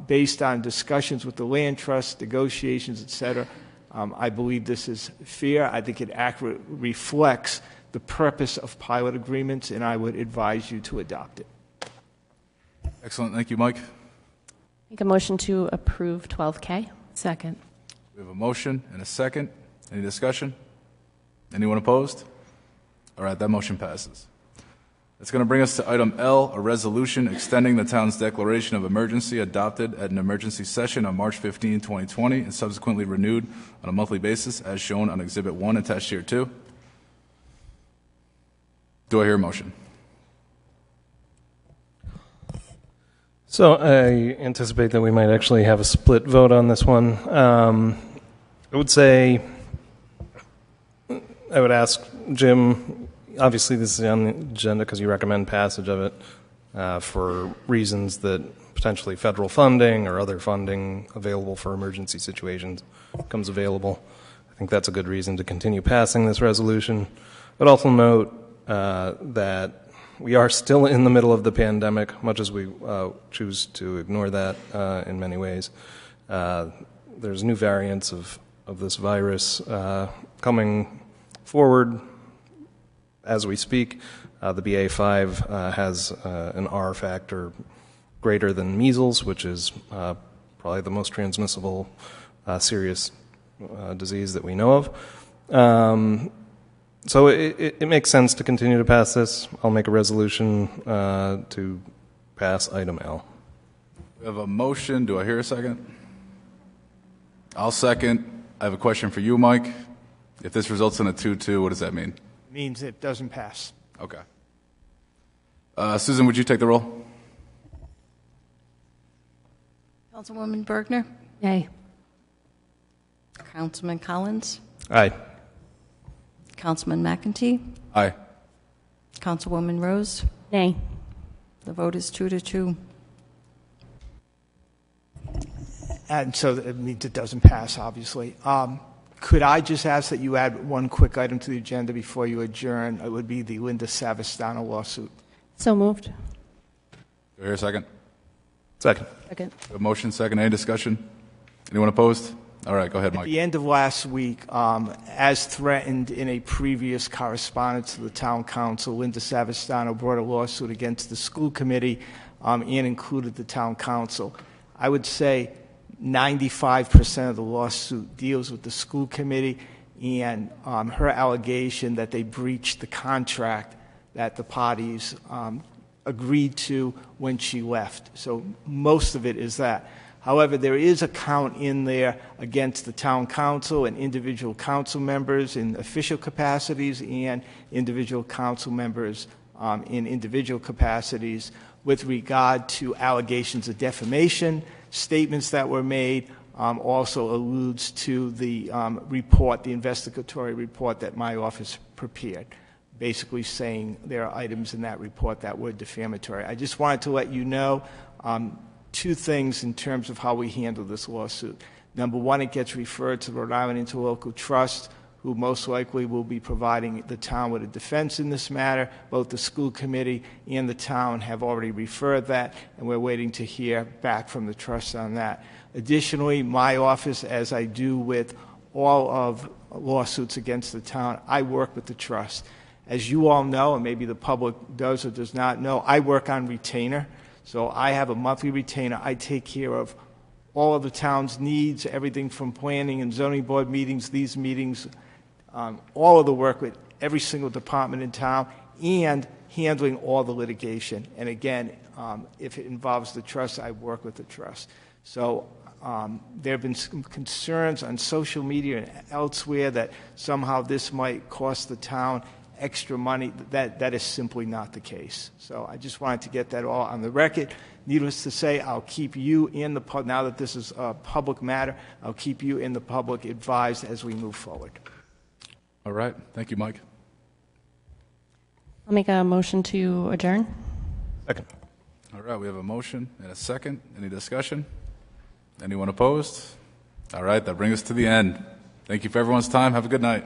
S8: Based on discussions with the land trust, negotiations, et cetera, I believe this is fair. I think it accurately reflects the purpose of pilot agreements, and I would advise you to adopt it.
S2: Excellent. Thank you, Mike.
S9: Make a motion to approve 12K.
S4: Second.
S2: We have a motion and a second. Any discussion? Anyone opposed? All right, that motion passes. That's going to bring us to item L, a resolution extending the town's declaration of emergency adopted at an emergency session on March 15, 2020, and subsequently renewed on a monthly basis as shown on Exhibit 1 attached here 2. Do I hear a motion?
S1: So I anticipate that we might actually have a split vote on this one. I would say, I would ask Jim, obviously this is on the agenda because you recommend passage of it for reasons that potentially federal funding or other funding available for emergency situations becomes available. I think that's a good reason to continue passing this resolution. But also note that we are still in the middle of the pandemic, much as we choose to ignore that in many ways. There's new variants of this virus coming forward as we speak. The BA.5 has an R factor greater than measles, which is probably the most transmissible serious disease that we know of. So it makes sense to continue to pass this. I'll make a resolution to pass item L.
S2: We have a motion. Do I hear a second? I'll second. I have a question for you, Mike. If this results in a 2-2, what does that mean?
S8: It means it doesn't pass.
S2: Okay. Susan, would you take the roll?
S7: Councilwoman Bergner?
S4: Yay.
S7: Councilman Collins?
S1: Aye.
S7: Councilman McEntee?
S2: Aye.
S7: Councilwoman Rose?
S9: Nay.
S7: The vote is 2-2.
S8: And so it means it doesn't pass, obviously. Could I just ask that you add one quick item to the agenda before you adjourn? It would be the Linda Savastano lawsuit.
S9: So moved.
S2: Do I hear a second?
S1: Second.
S9: Second.
S2: A motion, second. Any discussion? Anyone opposed? All right, go ahead, Mike.
S8: At the end of last week, as threatened in a previous correspondence to the town council, Linda Savastano brought a lawsuit against the school committee and included the town council. I would say 95% of the lawsuit deals with the school committee and her allegation that they breached the contract that the parties agreed to when she left. So most of it is that. However, there is a count in there against the town council and individual council members in official capacities and individual council members in individual capacities with regard to allegations of defamation, statements that were made, also alludes to the report, the investigatory report that my office prepared, basically saying there are items in that report that were defamatory. I just wanted to let you know two things in terms of how we handle this lawsuit. Number one, it gets referred to the Rhode Island Interlocal Trust, who most likely will be providing the town with a defense in this matter. Both the school committee and the town have already referred that, and we're waiting to hear back from the trust on that. Additionally, my office, as I do with all of lawsuits against the town, I work with the trust. As you all know, and maybe the public does or does not know, I work on retainer. So I have a monthly retainer. I take care of all of the town's needs, everything from planning and zoning board meetings, these meetings, all of the work with every single department in town, and handling all the litigation. And again, if it involves the trust, I work with the trust. So there have been some concerns on social media and elsewhere that somehow this might cost the town extra money. That is simply not the case. So I just wanted to get that all on the record. Needless to say, I'll keep you in the public, now that this is a public matter, I'll keep you in the public advised as we move forward.
S2: All right. Thank you, Mike.
S9: I'll make a motion to adjourn.
S1: Second.
S2: All right. We have a motion and a second. Any discussion? Anyone opposed? All right. That brings us to the end. Thank you for everyone's time. Have a good night.